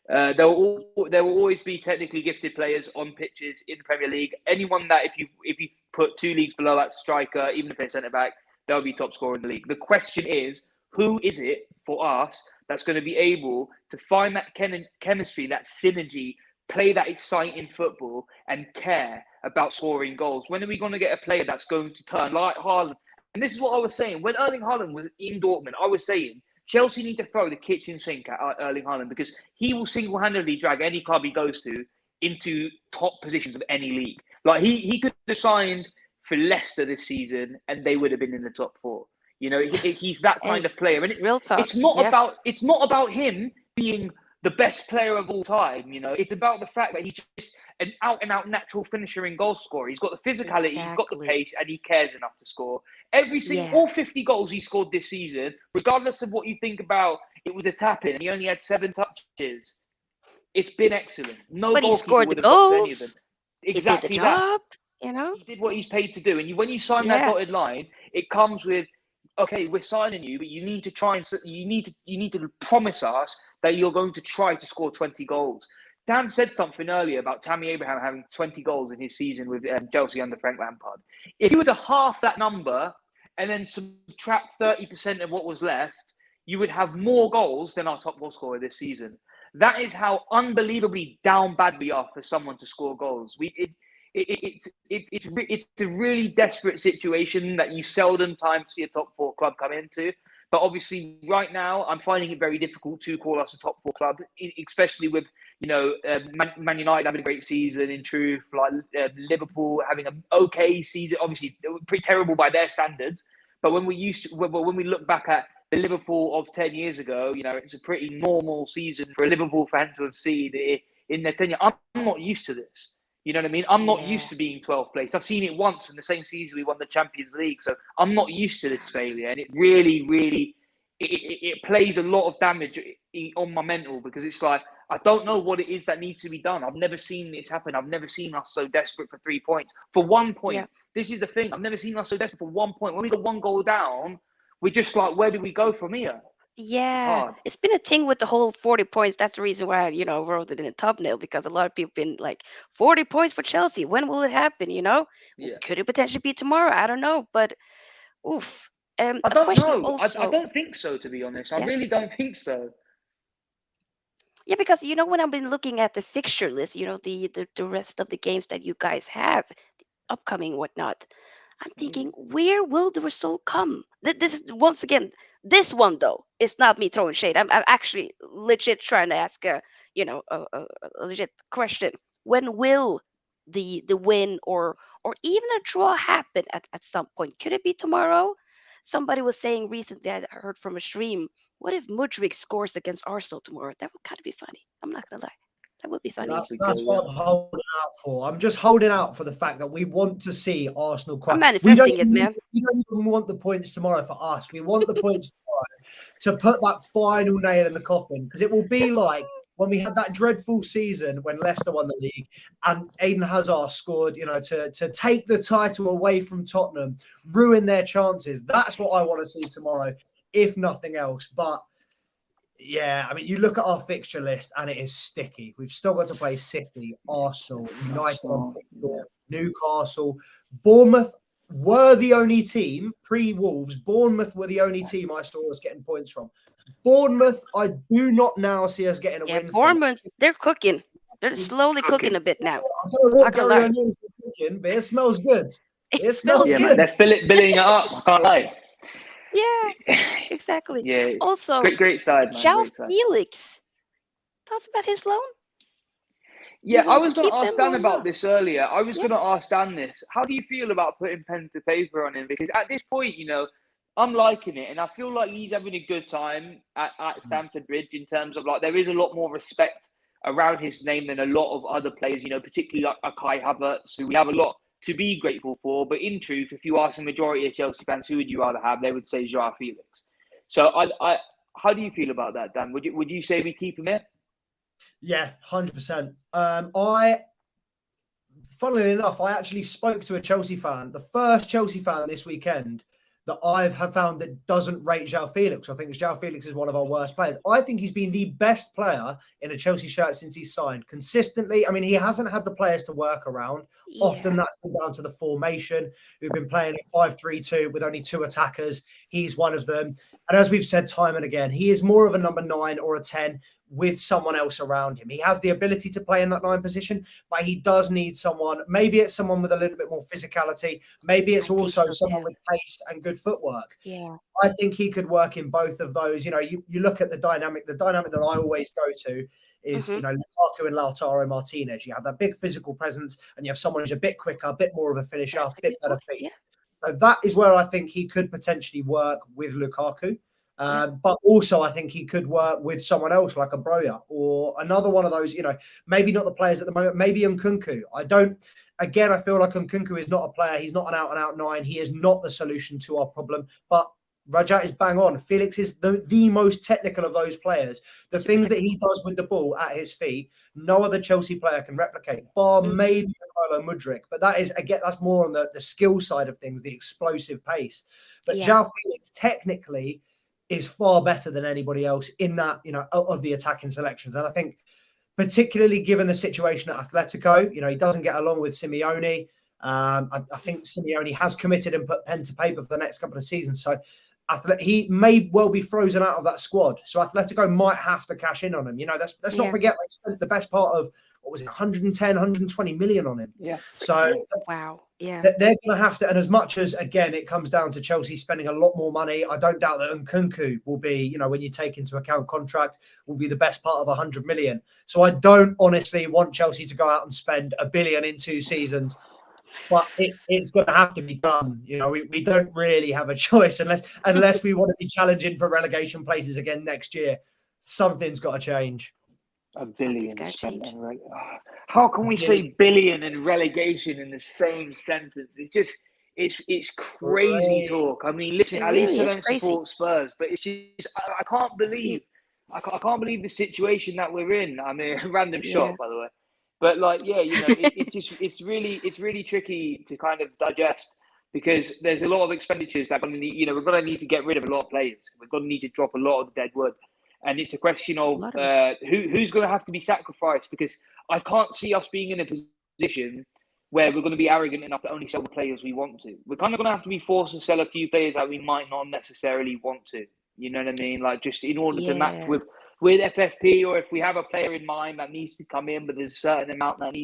there will always be technically gifted players on pitches in the Premier League. Anyone that, if you put 2 leagues below that striker, even if they're centre-back, they'll be top scorer in the league. The question is, who is it for us that's going to be able to find that chemistry, that synergy, play that exciting football and care about scoring goals? When are we going to get a player that's going to turn like Haaland? And this is what I was saying. When Erling Haaland was in Dortmund, I was saying Chelsea need to throw the kitchen sink at Erling Haaland because he will single-handedly drag any club he goes to into top positions of any league. Like he could have signed for Leicester this season and they would have been in the top 4. You know, he's that kind of player. And real talk, it's not about him being the best player of all time. You know, it's about the fact that he's just an out-and-out natural finisher and goal scorer. He's got the physicality, He's got the pace, and he cares enough to score. All 50 goals he scored this season, regardless of what you think about, it was a tap-in, and he only had 7 touches. It's been excellent. But he scored the goals. Exactly, he did the job. You know, he did what he's paid to do. And when you sign that dotted line, it comes with, okay, we're signing you, but you need to try and you need to promise us that you're going to try to score 20 goals. Dan said something earlier about Tammy Abraham having 20 goals in his season with Chelsea under Frank Lampard. If you were to half that number and then subtract 30% of what was left, you would have more goals than our top goal scorer this season. That is how unbelievably down bad we are for someone to score goals. It's a really desperate situation that you seldom times see a top 4 club come into. But obviously, right now, I'm finding it very difficult to call us a top 4 club, especially with Man United having a great season. In truth, like Liverpool having an okay season, obviously pretty terrible by their standards. But when we look back at the Liverpool of 10 years ago, you know, it's a pretty normal season for a Liverpool fan to have seen in their tenure. I'm not used to this. You know what I mean? I'm not used to being 12th place. I've seen it once in the same season we won the Champions League. So I'm not used to this failure. And it really, it plays a lot of damage on my mental because it's like, I don't know what it is that needs to be done. I've never seen this happen. I've never seen us so desperate for 3 points. For 1 point, This is the thing. I've never seen us so desperate for 1 point. When we got 1 goal down, we're just like, where do we go from here? Yeah, it's been a thing with the whole 40 points. That's the reason why, I wrote it in the thumbnail, because a lot of people been like, 40 points for Chelsea. When will it happen? Could it potentially be tomorrow? I don't know. But oof. I don't know. I don't think so, to be honest. I really don't think so. Yeah, because when I've been looking at the fixture list, the rest of the games that you guys have, the upcoming whatnot, I'm thinking, where will the result come? This once again, this one though, it's not me throwing shade. I'm actually legit trying to ask a legit question. When will the win or even a draw happen at some point? Could it be tomorrow? Somebody was saying recently, I heard from a stream, what if Mudryk scores against Arsenal tomorrow? That would kind of be funny. I'm not gonna lie. That would be funny. That's what I'm holding out for. I'm just holding out for the fact that we want to see Arsenal cry. I'm manifesting it, man. We don't even want the points tomorrow for us. We want the points tomorrow to put that final nail in the coffin, because it will be like when we had that dreadful season when Leicester won the league and Eden Hazard scored, to take the title away from Tottenham, ruin their chances. That's what I want to see tomorrow, if nothing else. But yeah, I mean, you look at our fixture list and it is sticky. We've still got to play City, Arsenal, United, Newcastle, Bournemouth were the only team pre-Wolves. Bournemouth were the only team I saw us getting points from. Bournemouth, I do not now see us getting a win. Bournemouth, they're cooking. They're slowly cooking a bit now. I don't know what Gary O'Neill's cooking, but it smells good. It smells good. Man, they're filling it up. I can't lie. Yeah, exactly. Yeah. Also, great side, man. João Felix. Thoughts about his loan? Yeah, I want to was going to keep ask him Dan or about not? this earlier. I was Yeah. going to ask Dan this. How do you feel about putting pen to paper on him? Because at this point, I'm liking it, and I feel like he's having a good time at Stamford Bridge in terms of like there is a lot more respect around his name than a lot of other players. Particularly like Kai Havertz, who we have a lot to be grateful for. But in truth, if you ask the majority of Chelsea fans, who would you rather have? They would say Joao Felix. So how do you feel about that, Dan? Would you say we keep him here? Yeah, 100%. Funnily enough, I actually spoke to a Chelsea fan, the first Chelsea fan this weekend that have found that doesn't rate Joao Felix. I think Joao Felix is one of our worst players. I think he's been the best player in a Chelsea shirt since he's signed consistently. I mean, he hasn't had the players to work around. Yeah. Often that's been down to the formation. We've been playing a 5-3-2 with only 2 attackers. He's one of them. And as we've said time and again, he is more of a number 9 or a 10 with someone else around him. He has the ability to play in that 9 position, but he does need someone. Maybe it's someone with a little bit more physicality. Maybe it's also someone with pace and good footwork. Yeah. I think he could work in both of those. You look at the dynamic that I always go to is, Lukaku and Lautaro Martinez. You have that big physical presence and you have someone who's a bit quicker, a bit more of a finisher, a bit better feet. Yeah. So that is where I think he could potentially work with Lukaku. But also I think he could work with someone else like a Broja or another one of those, maybe not the players at the moment, maybe Nkunku. I feel like Nkunku is not a player. He's not an out-and-out 9. He is not the solution to our problem. But Rajat is bang on. Felix is the most technical of those players. The things that he does with the ball at his feet, no other Chelsea player can replicate, bar maybe Mykhailo Mudryk. But that is, again, that's more on the skill side of things, the explosive pace. But Joao Felix technically is far better than anybody else in that, of the attacking selections. And I think particularly given the situation at Atletico, he doesn't get along with Simeone. I think Simeone has committed and put pen to paper for the next couple of seasons. So he may well be frozen out of that squad. So Atletico might have to cash in on him. Let's not forget they spent the best part of, 110, 120 million on him. Yeah. So wow. Yeah. They're going to have to, and as much as, again, it comes down to Chelsea spending a lot more money, I don't doubt that Nkunku will be, when you take into account contract, will be the best part of 100 million. So I don't honestly want Chelsea to go out and spend $1 billion in 2 seasons. But it's going to have to be done. We don't really have a choice unless we want to be challenging for relegation places again next year. Something's got to change. $1 billion spent on how can we say billion and relegation in the same sentence? It's just it's crazy talk. I mean, listen, at least I don't support Spurs, but it's just I can't believe the situation that we're in. I mean, a random shot, by the way. But it's really tricky to kind of digest because there's a lot of expenditures that we're going to need to get rid of a lot of players. We're going to need to drop a lot of the dead wood. And it's a question of who's going to have to be sacrificed because I can't see us being in a position where we're going to be arrogant enough to only sell the players we want to. We're kind of going to have to be forced to sell a few players that we might not necessarily want to. You know what I mean? Like just in order to match with FFP, or if we have a player in mind that needs to come in, but there's a certain amount that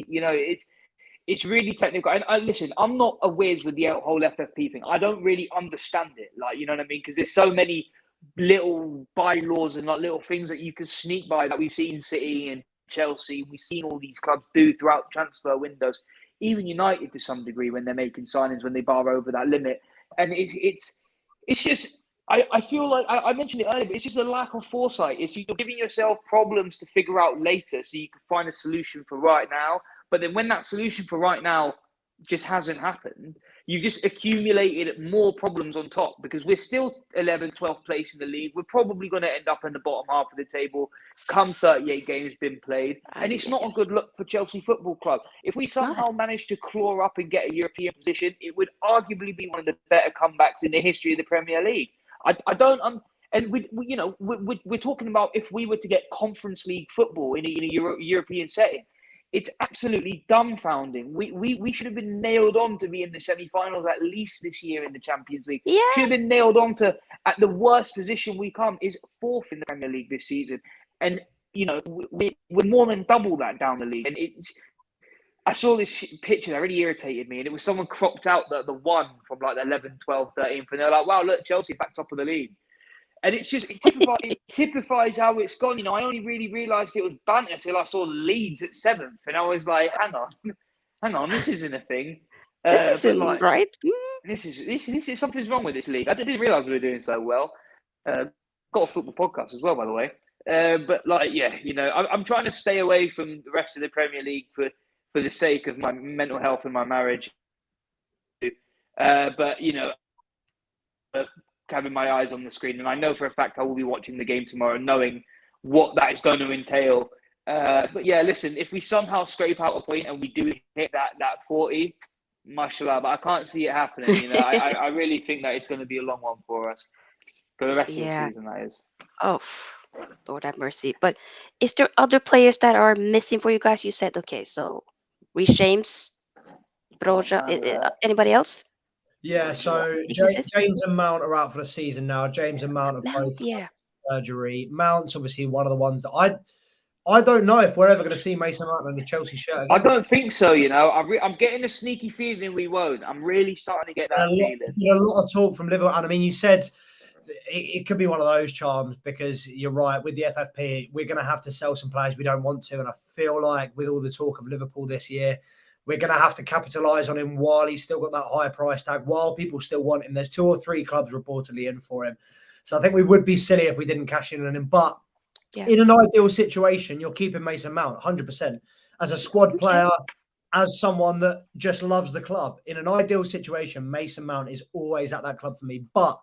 it's really technical. And listen, I'm not a whiz with the whole FFP thing. I don't really understand it. Like, you know what I mean? Because there's so many little bylaws and like little things that you can sneak by that we've seen City and Chelsea. We've seen all these clubs do throughout transfer windows, even United to some degree when they're making signings when they bar over that limit. And it's just I feel like I mentioned it earlier, but it's just a lack of foresight. It's you're giving yourself problems to figure out later so you can find a solution for right now. But then when that solution for right now just hasn't happened, you've just accumulated more problems on top because we're still 11th, 12th place in the league. We're probably going to end up in the bottom half of the table come 38 games been played. And it's not a good look for Chelsea Football Club. If we somehow manage to claw up and get a European position, it would arguably be one of the better comebacks in the history of the Premier League. I don't... and we're talking about if we were to get Conference League football in a European setting. It's absolutely dumbfounding. We should have been nailed on to be in the semi-finals at least this year in the Champions League. Yeah. Should have been nailed on to, at the worst position we come, is 4th in the Premier League this season. And, we're more than double that down the league. And I saw this picture that really irritated me. And it was someone cropped out the one from like the 11th, 12th, 13th. And they're like, wow, look, Chelsea back top of the league. And it's just it typifies how it's gone. I only really realised it was banter until I saw Leeds at 7th, and I was like, hang on, this isn't a thing. This But isn't like, right. this is something's wrong with this league. I didn't realise we were doing so well. Got a football podcast as well, by the way. But like, yeah, I'm trying to stay away from the rest of the Premier League for the sake of my mental health and my marriage. But having my eyes on the screen, and I know for a fact I will be watching the game tomorrow, knowing what that is going to entail. But yeah, listen, if we somehow scrape out a point and we do hit that 40, mashallah, but I can't see it happening. I really think that it's going to be a long one for us for the rest of the season. That is. Oh, Lord have mercy. But is there other players that are missing for you guys? You said okay, so Reece James, Broja, anybody else? Yeah, so Weaknesses? James and Mount are out for the season now. James and Mount have both had surgery. Mount's obviously one of the ones that I don't know if we're ever going to see Mason Mount in the Chelsea shirt again. I don't think so. I'm getting a sneaky feeling we won't. I'm really starting to get that feeling. There's been a lot of talk from Liverpool, and I mean, you said it could be one of those charms because you're right with the FFP. We're going to have to sell some players we don't want to, and I feel like with all the talk of Liverpool this year, we're going to have to capitalise on him while he's still got that high price tag, while people still want him. There's 2 or 3 clubs reportedly in for him. So I think we would be silly if we didn't cash in on him. But in an ideal situation, you're keeping Mason Mount 100% as a squad player, as someone that just loves the club. In an ideal situation, Mason Mount is always at that club for me. But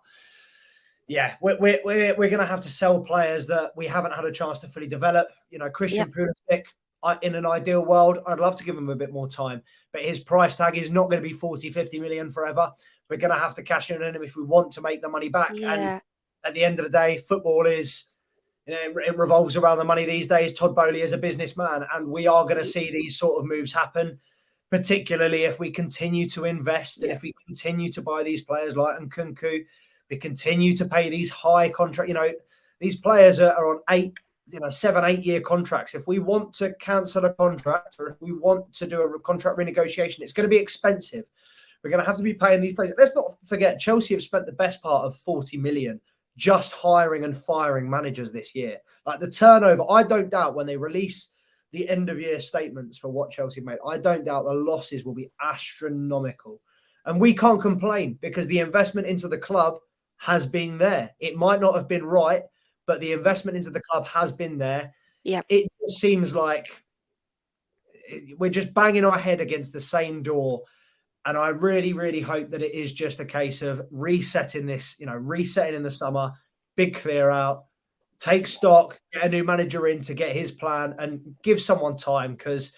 yeah, we're going to have to sell players that we haven't had a chance to fully develop. Christian Pulisic. In an ideal world, I'd love to give him a bit more time, but his price tag is not going to be 40, 50 million forever. We're going to have to cash in on him if we want to make the money back. And at the end of the day, football is, it revolves around the money these days. Todd Bowley is a businessman, and we are going to see these sort of moves happen, particularly if we continue to invest and if we continue to buy these players like Nkunku, we continue to pay these high contract. These players are on 7, 8 year contracts. If we want to cancel a contract or if we want to do a contract renegotiation, it's going to be expensive. We're going to have to be paying these players. Let's not forget, Chelsea have spent the best part of 40 million just hiring and firing managers this year. Like the turnover, I don't doubt when they release the end of year statements for what Chelsea made, I don't doubt the losses will be astronomical. And we can't complain because the investment into the club has been there. It might not have been right, but the investment into the club has been there. Yeah. It seems like we're just banging our head against the same door. And I really, really hope that it is just a case of resetting this, resetting in the summer, big clear out, take stock, get a new manager in to get his plan and give someone time. Because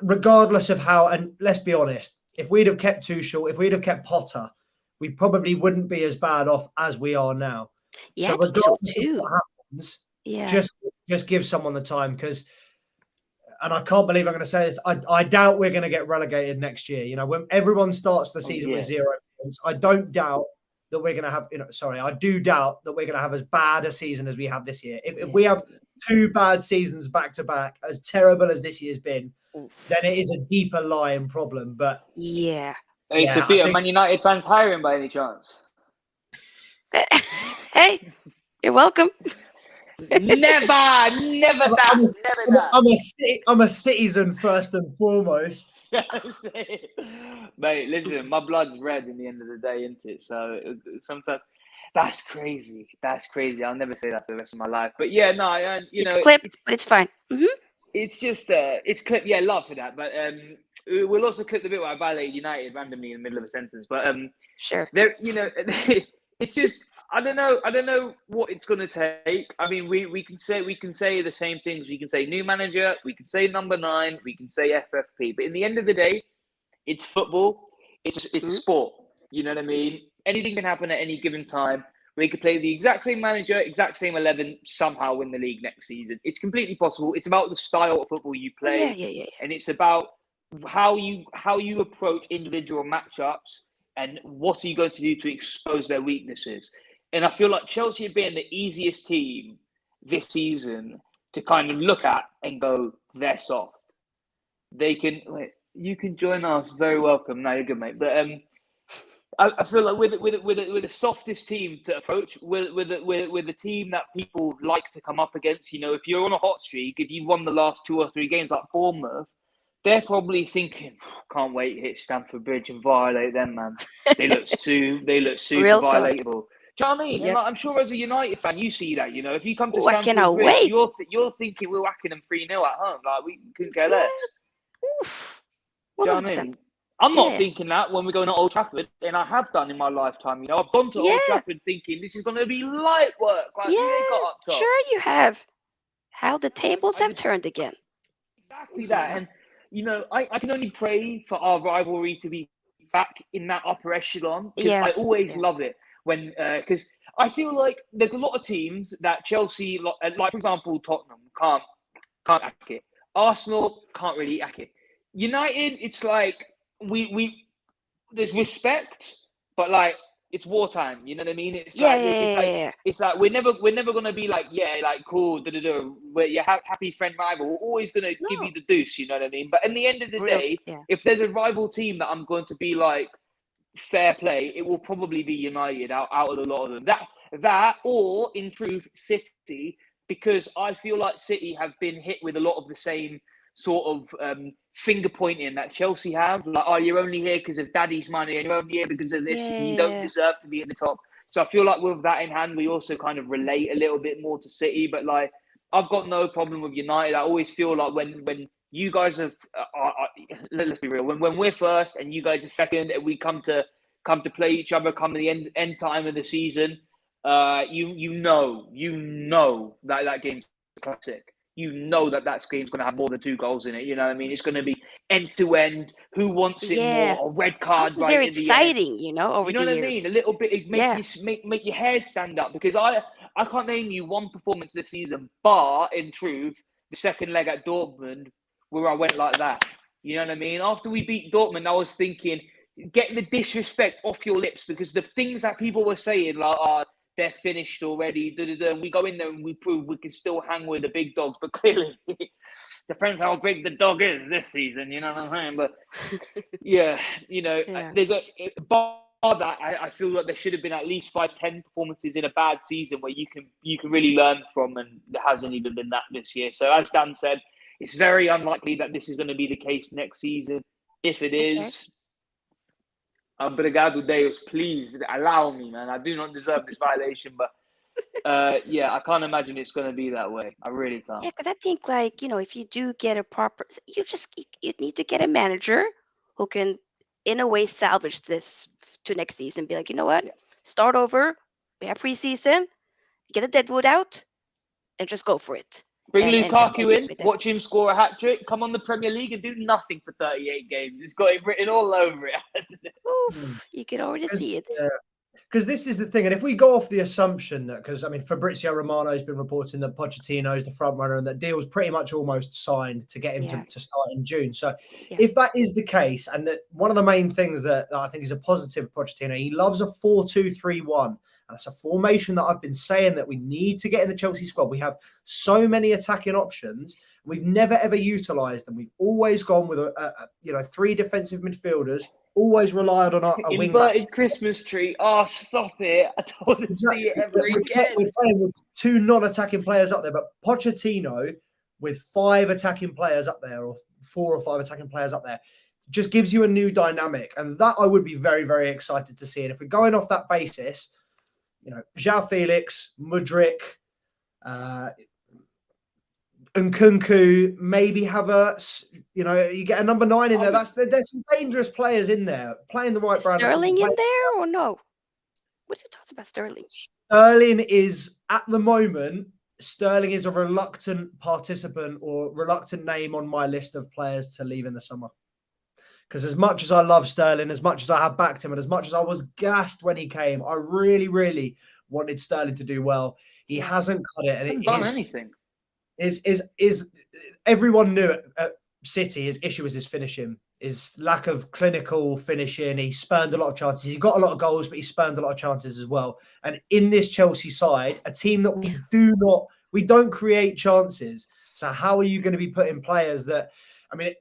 regardless of how, and let's be honest, if we'd have kept Tuchel, if we'd have kept Potter, we probably wouldn't be as bad off as we are now. Yeah, so I think so too. What happens, just give someone the time because, and I can't believe I'm going to say this, I doubt we're going to get relegated next year. When everyone starts the season with 0 points, I don't doubt that we're going to have, I do doubt that we're going to have as bad a season as we have this year. If we have 2 bad seasons back to back, as terrible as this year's been, then it is a deeper lying problem. But hey, Sofia, Man United fans hiring by any chance? Hey, you're welcome. Never that. I'm a citizen first and foremost. Mate, listen, my blood's red in the end of the day, isn't it? So sometimes that's crazy. I'll never say that for the rest of my life. But yeah, no, it's clipped, but it's fine. Mm-hmm. It's just it's clipped. Yeah, love for that. But we'll also clip the bit where I violated United randomly in the middle of a sentence. But sure. There, it's just I don't know what it's going to take. I mean, we can say the same things. We can say new manager. We can say number 9. We can say FFP. But in the end of the day, it's football. It's sport. You know what I mean? Anything can happen at any given time. We could play the exact same manager, exact same 11, somehow win the league next season. It's completely possible. It's about the style of football you play, yeah. And it's about how you approach individual matchups and what are you going to do to expose their weaknesses. And I feel like Chelsea have been the easiest team this season to kind of look at and go, they're soft. You can join us. Very welcome. No, you're good, mate. But I feel like with the softest team to approach, with the team that people like to come up against. If you're on a hot streak, if you've won the last 2 or 3 games like Bournemouth, they're probably thinking, "Can't wait to hit Stamford Bridge and violate them, man. They look super Real talk. violatable." Do you know what I mean? And Yep. like, I'm sure as a United fan, you see that. If you come to Ooh, I Stamford cannot Bridge, wait. you're thinking we're whacking them 3-0 at home. Like we couldn't care less. Yes. Oof. Do you know what I 100%. mean? I'm not Yeah. thinking that when we're going to Old Trafford, and I have done in my lifetime. I've gone to Old Yeah. Trafford thinking this is going to be light work. Like, who they got Yeah. up top? Sure you have. How the tables I have just turned again. exactly that, Yeah. and I can only pray for our rivalry to be back in that upper echelon because Yeah. I always Yeah. love it when because I feel like there's a lot of teams that Chelsea, like for example Tottenham, can't hack it. Arsenal can't really hack it. United, it's like we there's respect, but like it's wartime. You know what I mean? It's like Yeah. it's like we're never gonna be like like cool. We're your happy friend rival. We're always gonna give No. you the deuce. You know what I mean? But in the end of the Real. day, Yeah. if there's a rival team that I'm going to be like fair play, it will probably be United out of a lot of them. That or in truth City, because I feel like City have been hit with a lot of the same sort of finger pointing that Chelsea have. Like, oh, you're only here because of daddy's money, and you're only here because of this, and you don't Yeah. deserve to be in the top. So I feel like with that in hand, we also kind of relate a little bit more to City. But like, I've got no problem with United. I always feel like when you guys have, let's be real, when we're first and you guys are second, and we come to play each other come the end time of the season, you know that game's classic. You know that game's going to have more than 2 goals in it. You know what I mean? It's going to be end to end. Who wants it Yeah. more? A red card Also right very at the end. exciting, over You know the what I mean? years. A little bit. It Yeah. make your hair stand up because I can't name you one performance this season, bar in truth the second leg at Dortmund where I went like that. You know what I mean? After we beat Dortmund, I was thinking, get the disrespect off your lips because the things that people were saying, like, they're finished already. We go in there and we prove we can still hang with the big dogs, but clearly, depends how big the dog is this season. You know what I'm saying? But yeah, Yeah. there's bar that I feel like there should have been at least 5-10 performances in a bad season where you can really learn from, and there hasn't even been that this year. So as Dan said, it's very unlikely that this is going to be the case next season. If it is. Obrigado, Deus, please allow me, man. I do not deserve this violation, but yeah, I can't imagine it's going to be that way. I really can't. Yeah, because I think if you do get a proper, you need to get a manager who can, in a way, salvage this to next season. Be like, you know what? Yeah. Start over. We have preseason. Get a deadwood out, and just go for it. Bring And just Lukaku make it in, with them. watch him score a hat trick, come on the Premier League and do nothing for 38 games. It's got it written all over it, hasn't it? Oof, you can already see it. Because this is the thing, and if we go off the assumption that, because I mean, Fabrizio Romano has been reporting that Pochettino is the front runner and that deal's pretty much almost signed to get him to start in June. So if that is the case, and that one of the main things that I think is a positive of Pochettino, he loves a 4-2-3-1. And it's a formation that I've been saying that we need to get in the Chelsea squad. We have so many attacking options. We've never, ever utilised them. We've always gone with 3 defensive midfielders, always relied on a wing back. Inverted Christmas tree. Oh, stop it. I don't want to see it ever again. We're playing with 2 non-attacking players up there, but Pochettino with 5 attacking players up there, or 4 or 5 attacking players up there, just gives you a new dynamic. And that I would be very, very excited to see. And if we're going off that basis, João Felix, Mudryk, Nkunku, maybe have you get a number 9 in there. There's some dangerous players in there playing the right brand. Sterling in there or no? What are your thoughts about Sterling? Sterling is, at the moment, a reluctant participant or reluctant name on my list of players to leave in the summer. Because as much as I love Sterling, as much as I have backed him, and as much as I was gassed when he came, I really, really wanted Sterling to do well. He hasn't cut it, and hasn't done anything. Is everyone knew at City his issue was his finishing, his lack of clinical finishing. He spurned a lot of chances. He got a lot of goals, but he spurned a lot of chances as well. And in this Chelsea side, a team that we don't create chances. So how are you going to be putting players that? I mean,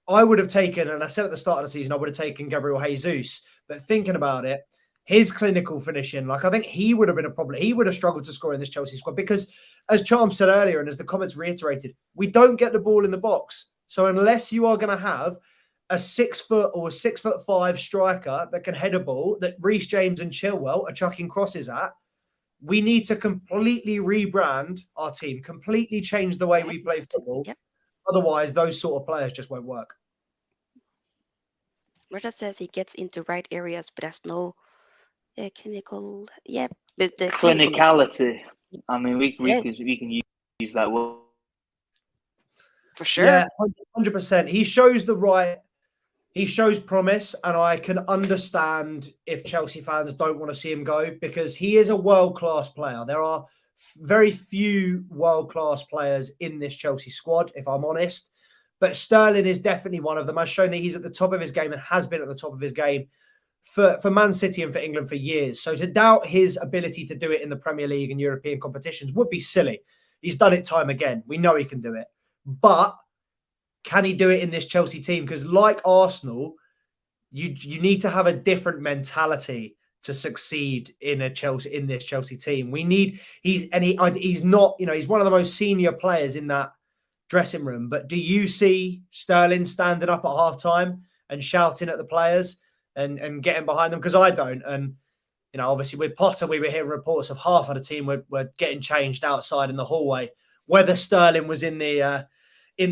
I would have taken, and I said at the start of the season, I would have taken Gabriel Jesus. But thinking about it, his clinical finishing, like I think he would have been a problem. He would have struggled to score in this Chelsea squad because, as Charms said earlier, and as the comments reiterated, we don't get the ball in the box. So unless you are going to have a 6 foot or a 6'5" striker that can head a ball that Reece James and Chilwell are chucking crosses at, we need to completely rebrand our team, completely change the way we play football. Yep. Otherwise, those sort of players just won't work. Rita says he gets into right areas, but has no clinical. Yeah, but the clinicality. I mean, we Yeah. can use that word. for sure. Yeah, 100%. He shows promise, and I can understand if Chelsea fans don't want to see him go because he is a world-class player. There are very few world-class players in this Chelsea squad, if I'm honest. But Sterling is definitely one of them. I've shown that he's at the top of his game and has been at the top of his game for Man City and for England for years. So to doubt his ability to do it in the Premier League and European competitions would be silly. He's done it time again. We know he can do it. But can he do it in this Chelsea team? Because like Arsenal, you need to have a different mentality to succeed in this Chelsea team. He's not, he's one of the most senior players in that dressing room. But do you see Sterling standing up at halftime and shouting at the players and getting behind them? Because I don't. And obviously with Potter, we were hearing reports of half of the team were getting changed outside in the hallway. Whether Sterling was in the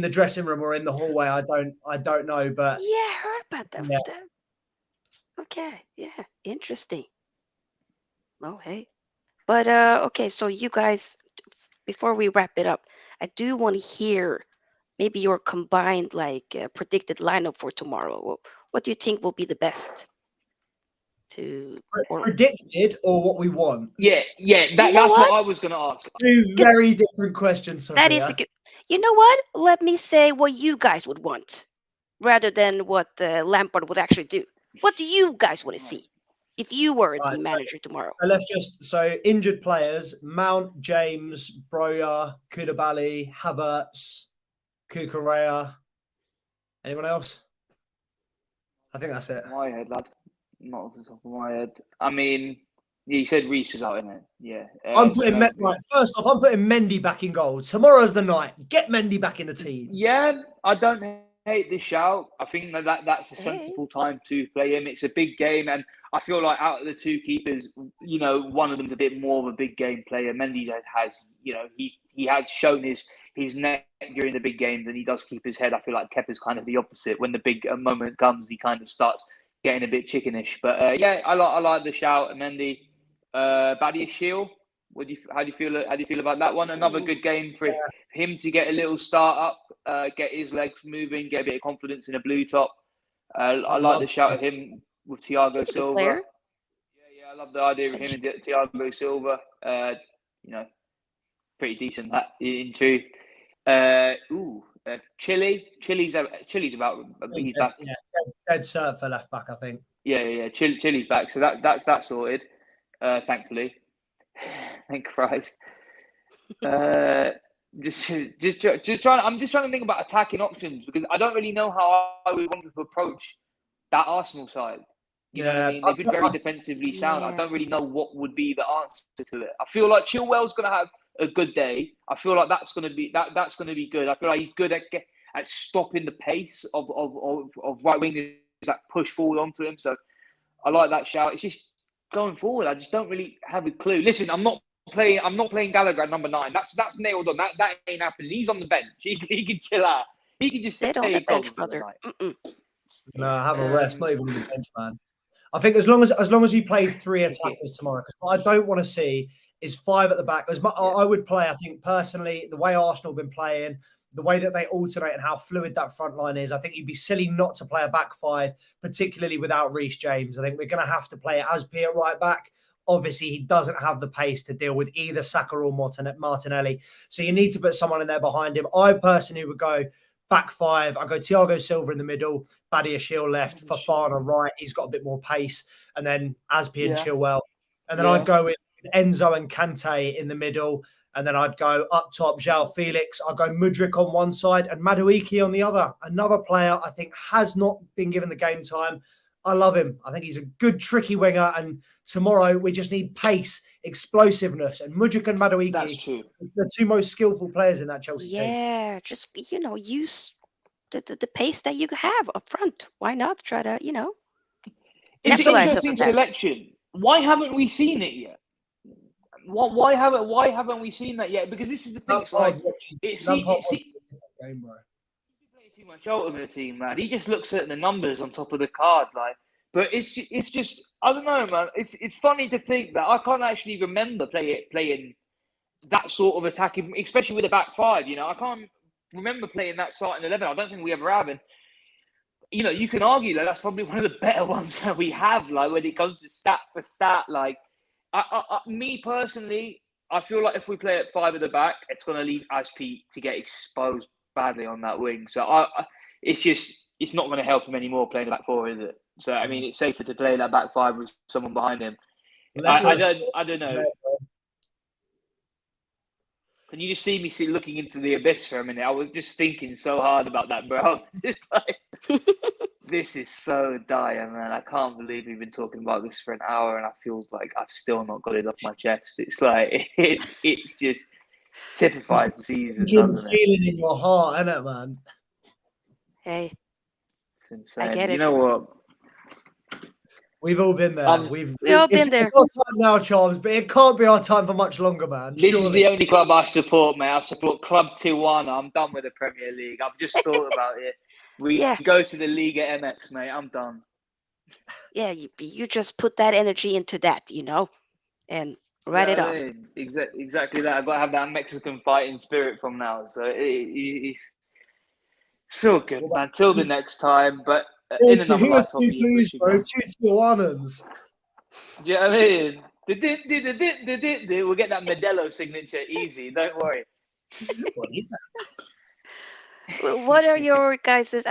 dressing room or in the hallway, I don't know. But Yeah, I heard about that. Yeah. Okay, yeah, interesting. Oh, hey. But okay, so you guys, before we wrap it up, I do want to hear maybe your combined predicted lineup for tomorrow. What do you think will be the best predicted or what we want? Yeah, that's what I was going to ask. Two very different questions, Sofia. That is a good. You know what? Let me say what you guys would want, rather than what Lampard would actually do. What do you guys want to see if you were the manager tomorrow? So injured players: Mount, James, Broja, Koulibaly, Havertz, Kukurea. Anyone else? I think that's it. My head, lad. Not off the top of my head. I mean, you said Reece is out, isn't it? Yeah. First off, I'm putting Mendy back in goal. Tomorrow's the night. Get Mendy back in the team. Yeah, I don't hate this shout. I think that's a sensible time to play him. It's a big game, and I feel like out of the two keepers, one of them's a bit more of a big game player. Mendy has, he has shown his neck during the big games, and he does keep his head. I feel like Kepa's kind of the opposite. When the big moment comes, he kind of starts getting a bit chickenish. But I like the shout, Mendy. Badia Shield. How do you feel about that one? Another good game for him to get a little start up, get his legs moving, get a bit of confidence in a blue top. I like the shout of him with Thiago Silva. Yeah, I love the idea of him and Thiago Silva. Pretty decent that in truth. Chili's about. He's back. Yeah, dead cert for left back, I think. Yeah. Chili's back, so that's sorted. Thankfully. Thank Christ. Just trying. I'm just trying to think about attacking options because I don't really know how I would want to approach that Arsenal side. You know what I mean? They've been very defensively sound. I don't really know what would be the answer to it. I feel like Chilwell's going to have a good day. I feel like that's going to be good. I feel like he's good at stopping the pace of right wingers that push forward onto him. So I like that shout. It's just going forward, I just don't really have a clue. Listen, I'm not playing Gallagher at number 9. That's nailed on. That ain't happening. He's on the bench. He can chill out. He can just sit on the bench, brother. No, have a rest. Not even on the bench, man. I think as long as we play 3 attackers tomorrow, because what I don't want to see is 5 at the back. I would play, I think personally, the way Arsenal have been playing, the way that they alternate and how fluid that front line is, I think you'd be silly not to play a back 5, particularly without Reece James. I think we're going to have to play Aspi at right back. Obviously, he doesn't have the pace to deal with either Saka or Martinelli. So you need to put someone in there behind him. I personally would go back 5. I go Thiago Silva in the middle, Badia Shield left, Fofana right. He's got a bit more pace. And then Aspi and Chilwell. And then I'd go with Enzo and Kante in the middle. And then I'd go up top, João Felix. I'd go Mudryk on one side and Madueke on the other. Another player I think has not been given the game time. I love him. I think he's a good, tricky winger. And tomorrow we just need pace, explosiveness. And Mudryk and Madueke are the two most skillful players in that Chelsea team. Yeah, just, use the pace that you have up front. Why not try to, It's an capitalize interesting off of that? selection. Why haven't we seen it yet? Why haven't we seen that yet? Because this is the thing. It's like game, bro. Too much Ultimate Team, man. He just looks at the numbers on top of the card, like. But it's just I don't know, man. It's funny to think that I can't actually remember playing that sort of attacking, especially with a back five. I can't remember playing that starting 11. I don't think we ever have. And you can argue that that's probably one of the better ones that we have. Like when it comes to stat for stat, like. Me personally, I feel like if we play at 5 at the back, it's going to leave Aspi to get exposed badly on that wing. So it's not going to help him anymore playing the back 4, is it? So I mean, it's safer to play that back 5 with someone behind him. I don't know. Can you just see me looking into the abyss for a minute? I was just thinking so hard about that, bro. It's like, this is so dire, man. I can't believe we've been talking about this for an hour and I feels like I've still not got it off my chest. It's like, it's just typifies the season, doesn't it? Feeling in your heart, innit, man? Hey, it's insane. I get it. You know what? We've all been there. We've all been there. It's our time now, Charles, but it can't be our time for much longer, man. This is the only club I support, mate. I support Club Tijuana. I'm done with the Premier League. I've just thought about it. We go to the Liga MX, mate. I'm done. Yeah, you just put that energy into that, and write it off. Exactly that. I've got to have that Mexican fighting spirit from now. So it's so good, man. Till the next time, but. In another life, two blues, bro. 2 Tijuanas. Do you know what I mean? We'll get that Modelo signature easy. Don't worry. What are your guys'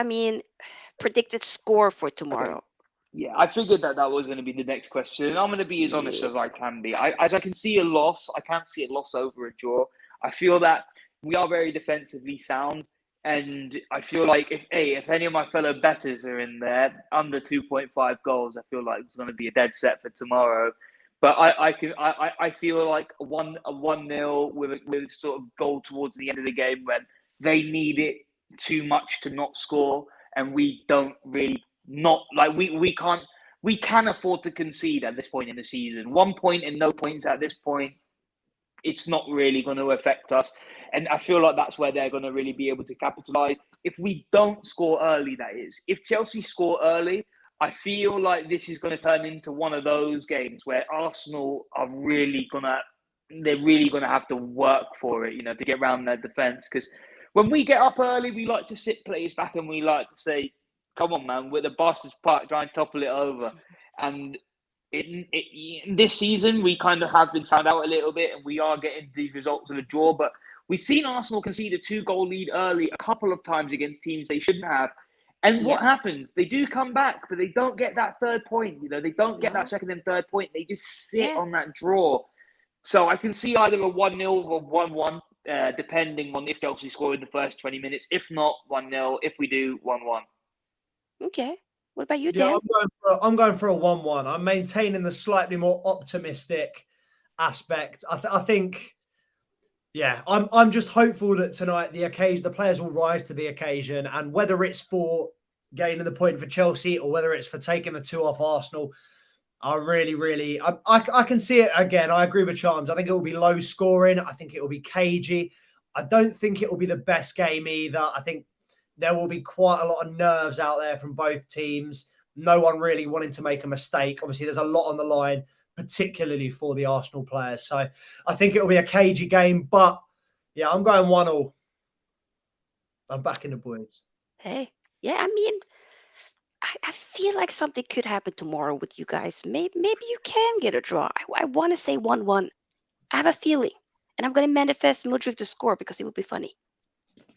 predicted score for tomorrow? Yeah, I figured that was going to be the next question. And I'm going to be as honest as I can be. As I can see a loss, I can't see a loss over a draw. I feel that we are very defensively sound. And I feel like if any of my fellow bettors are in there under 2.5 goals, I feel like it's going to be a dead set for tomorrow. But I feel like a 1-0 with sort of goal towards the end of the game when they need it too much to not score, and we don't really we can afford to concede at this point in the season. 1 point and no points at this point, it's not really going to affect us. And I feel like that's where they're going to really be able to capitalise. If we don't score early, that is. If Chelsea score early, I feel like this is going to turn into one of those games where Arsenal are really going to have to work for it, to get around their defence. Because when we get up early, we like to sit players back and we like to say, come on, man, we're the bastards part, try and topple it over. And in this season, we kind of have been found out a little bit and we are getting these results of a draw. But we've seen Arsenal concede a 2-goal lead early a couple of times against teams they shouldn't have. And what happens? They do come back, but they don't get that third point. They don't get that second and third point. They just sit on that draw. So I can see either a 1-0 or 1-1, depending on if Chelsea score in the first 20 minutes. If not, 1-0. If we do, 1-1. Okay. What about you, Dan? I'm going for a 1-1. I'm maintaining the slightly more optimistic aspect. I think, I'm just hopeful that tonight the players will rise to the occasion, and whether it's for gaining the point for Chelsea or whether it's for taking the 2 off Arsenal, I really, I can see it again. I agree with Charms. I think it will be low scoring. I think it will be cagey. I don't think it will be the best game either. I think there will be quite a lot of nerves out there from both teams. No one really wanting to make a mistake. Obviously, there's a lot on the line, particularly for the Arsenal players. So I think it will be a cagey game, but I'm going 1-1. I'm backing the boys. Hey, I feel like something could happen tomorrow with you guys. Maybe you can get a draw. I want to say 1-1. I have a feeling, and I'm going to manifest Mudryk to score because it would be funny.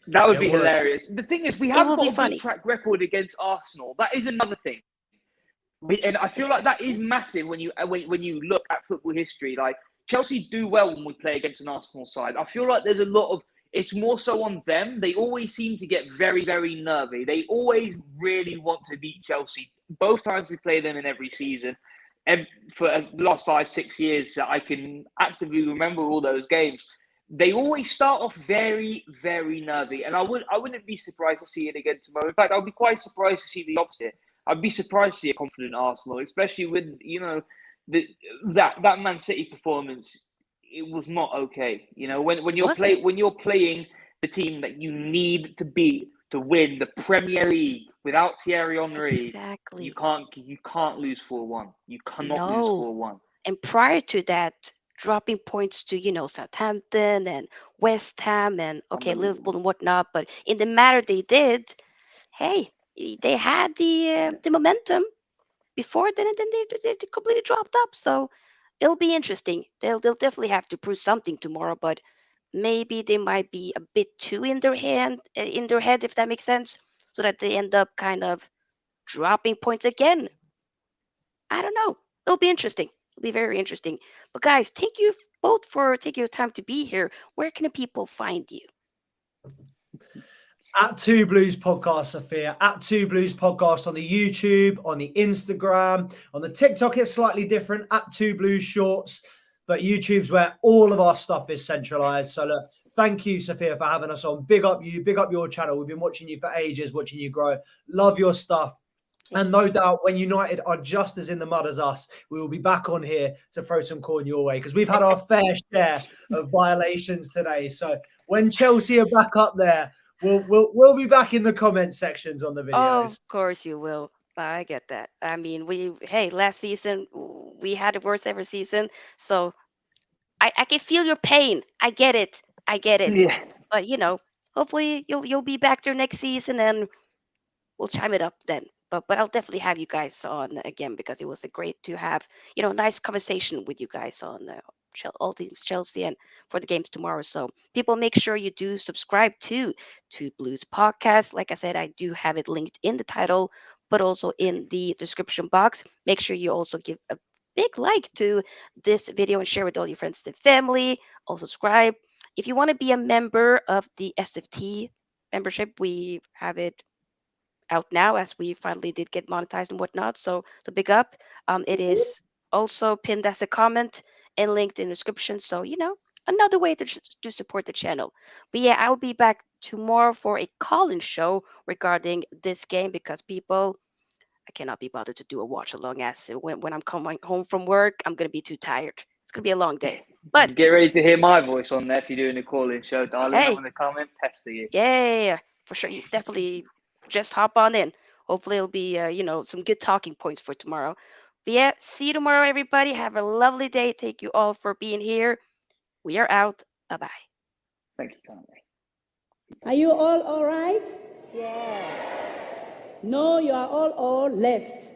That would be hilarious. The thing is, we have got a good track record against Arsenal. That is another thing. And I feel like that is massive when you look at football history. Like, Chelsea do well when we play against an Arsenal side. I feel like there's a lot of, it's more so on them. They always seem to get very, very nervy. They always really want to beat Chelsea. Both times we play them in every season. And for the last 5-6 years, I can actively remember all those games. They always start off very, very nervy. And I wouldn't be surprised to see it again tomorrow. In fact, I'd be quite surprised to see the opposite. I'd be surprised to see a confident Arsenal, especially with, that Man City performance. It was not okay. When you're playing the team that you need to beat to win the Premier League without Thierry Henry, Exactly. you can't lose 4-1. You cannot lose 4-1. And prior to that, dropping points to Southampton and West Ham and Liverpool and whatnot, but in the matter they did, hey, they had the momentum before then, and then they completely dropped up. So it'll be interesting. They'll definitely have to prove something tomorrow, but maybe they might be a bit too in their head, if that makes sense, so that they end up kind of dropping points again. I don't know. It'll be interesting. It'll be very interesting. But guys, thank you both for taking your time to be here. Where can the people find you? At Two Blues Podcast, Sophia. At Two Blues Podcast on the YouTube, on the Instagram, on the TikTok. It's slightly different. At Two Blues Shorts, but YouTube's where all of our stuff is centralized. So look, thank you, Sophia, for having us on. Big up you. Big up your channel. We've been watching you for ages, watching you grow. Love your stuff. And no doubt, when United are just as in the mud as us, we will be back on here to throw some corn your way, because we've had our fair share of violations today. So when Chelsea are back up there, we'll be back in the comment sections on the videos. Of course you will. I get that. I mean, last season we had the worst ever season, so I can feel your pain. I get it. Yeah. But hopefully you'll be back there next season, and we'll chime it up then. But I'll definitely have you guys on again, because it was a great to have nice conversation with you guys on all things Chelsea and for the games tomorrow. So people, make sure you do subscribe to Blues Podcast. Like I said, I do have it linked in the title, but also in the description box. Make sure you also give a big like to this video and share with all your friends and family. Also subscribe. If you want to be a member of the SFT membership, we have it out now, as we finally did get monetized and whatnot. So big up. It is also pinned as a comment and linked in the description. So another way to support the channel. But yeah, I'll be back tomorrow for a call-in show regarding this game, because I cannot be bothered to do a watch along, as when I'm coming home from work, I'm gonna be too tired. It's gonna be a long day. But Get ready to hear my voice on there if you're doing a call-in show, darling. hey, I'm going to come and pester you. yeah, for sure. You definitely just hop on in. Hopefully, it'll be some good talking points for tomorrow. But yeah, see you tomorrow, everybody. Have a lovely day. Thank you all for being here. We are out. Bye bye. Thank you kindly. Are you all right? Yes. No, you are all left.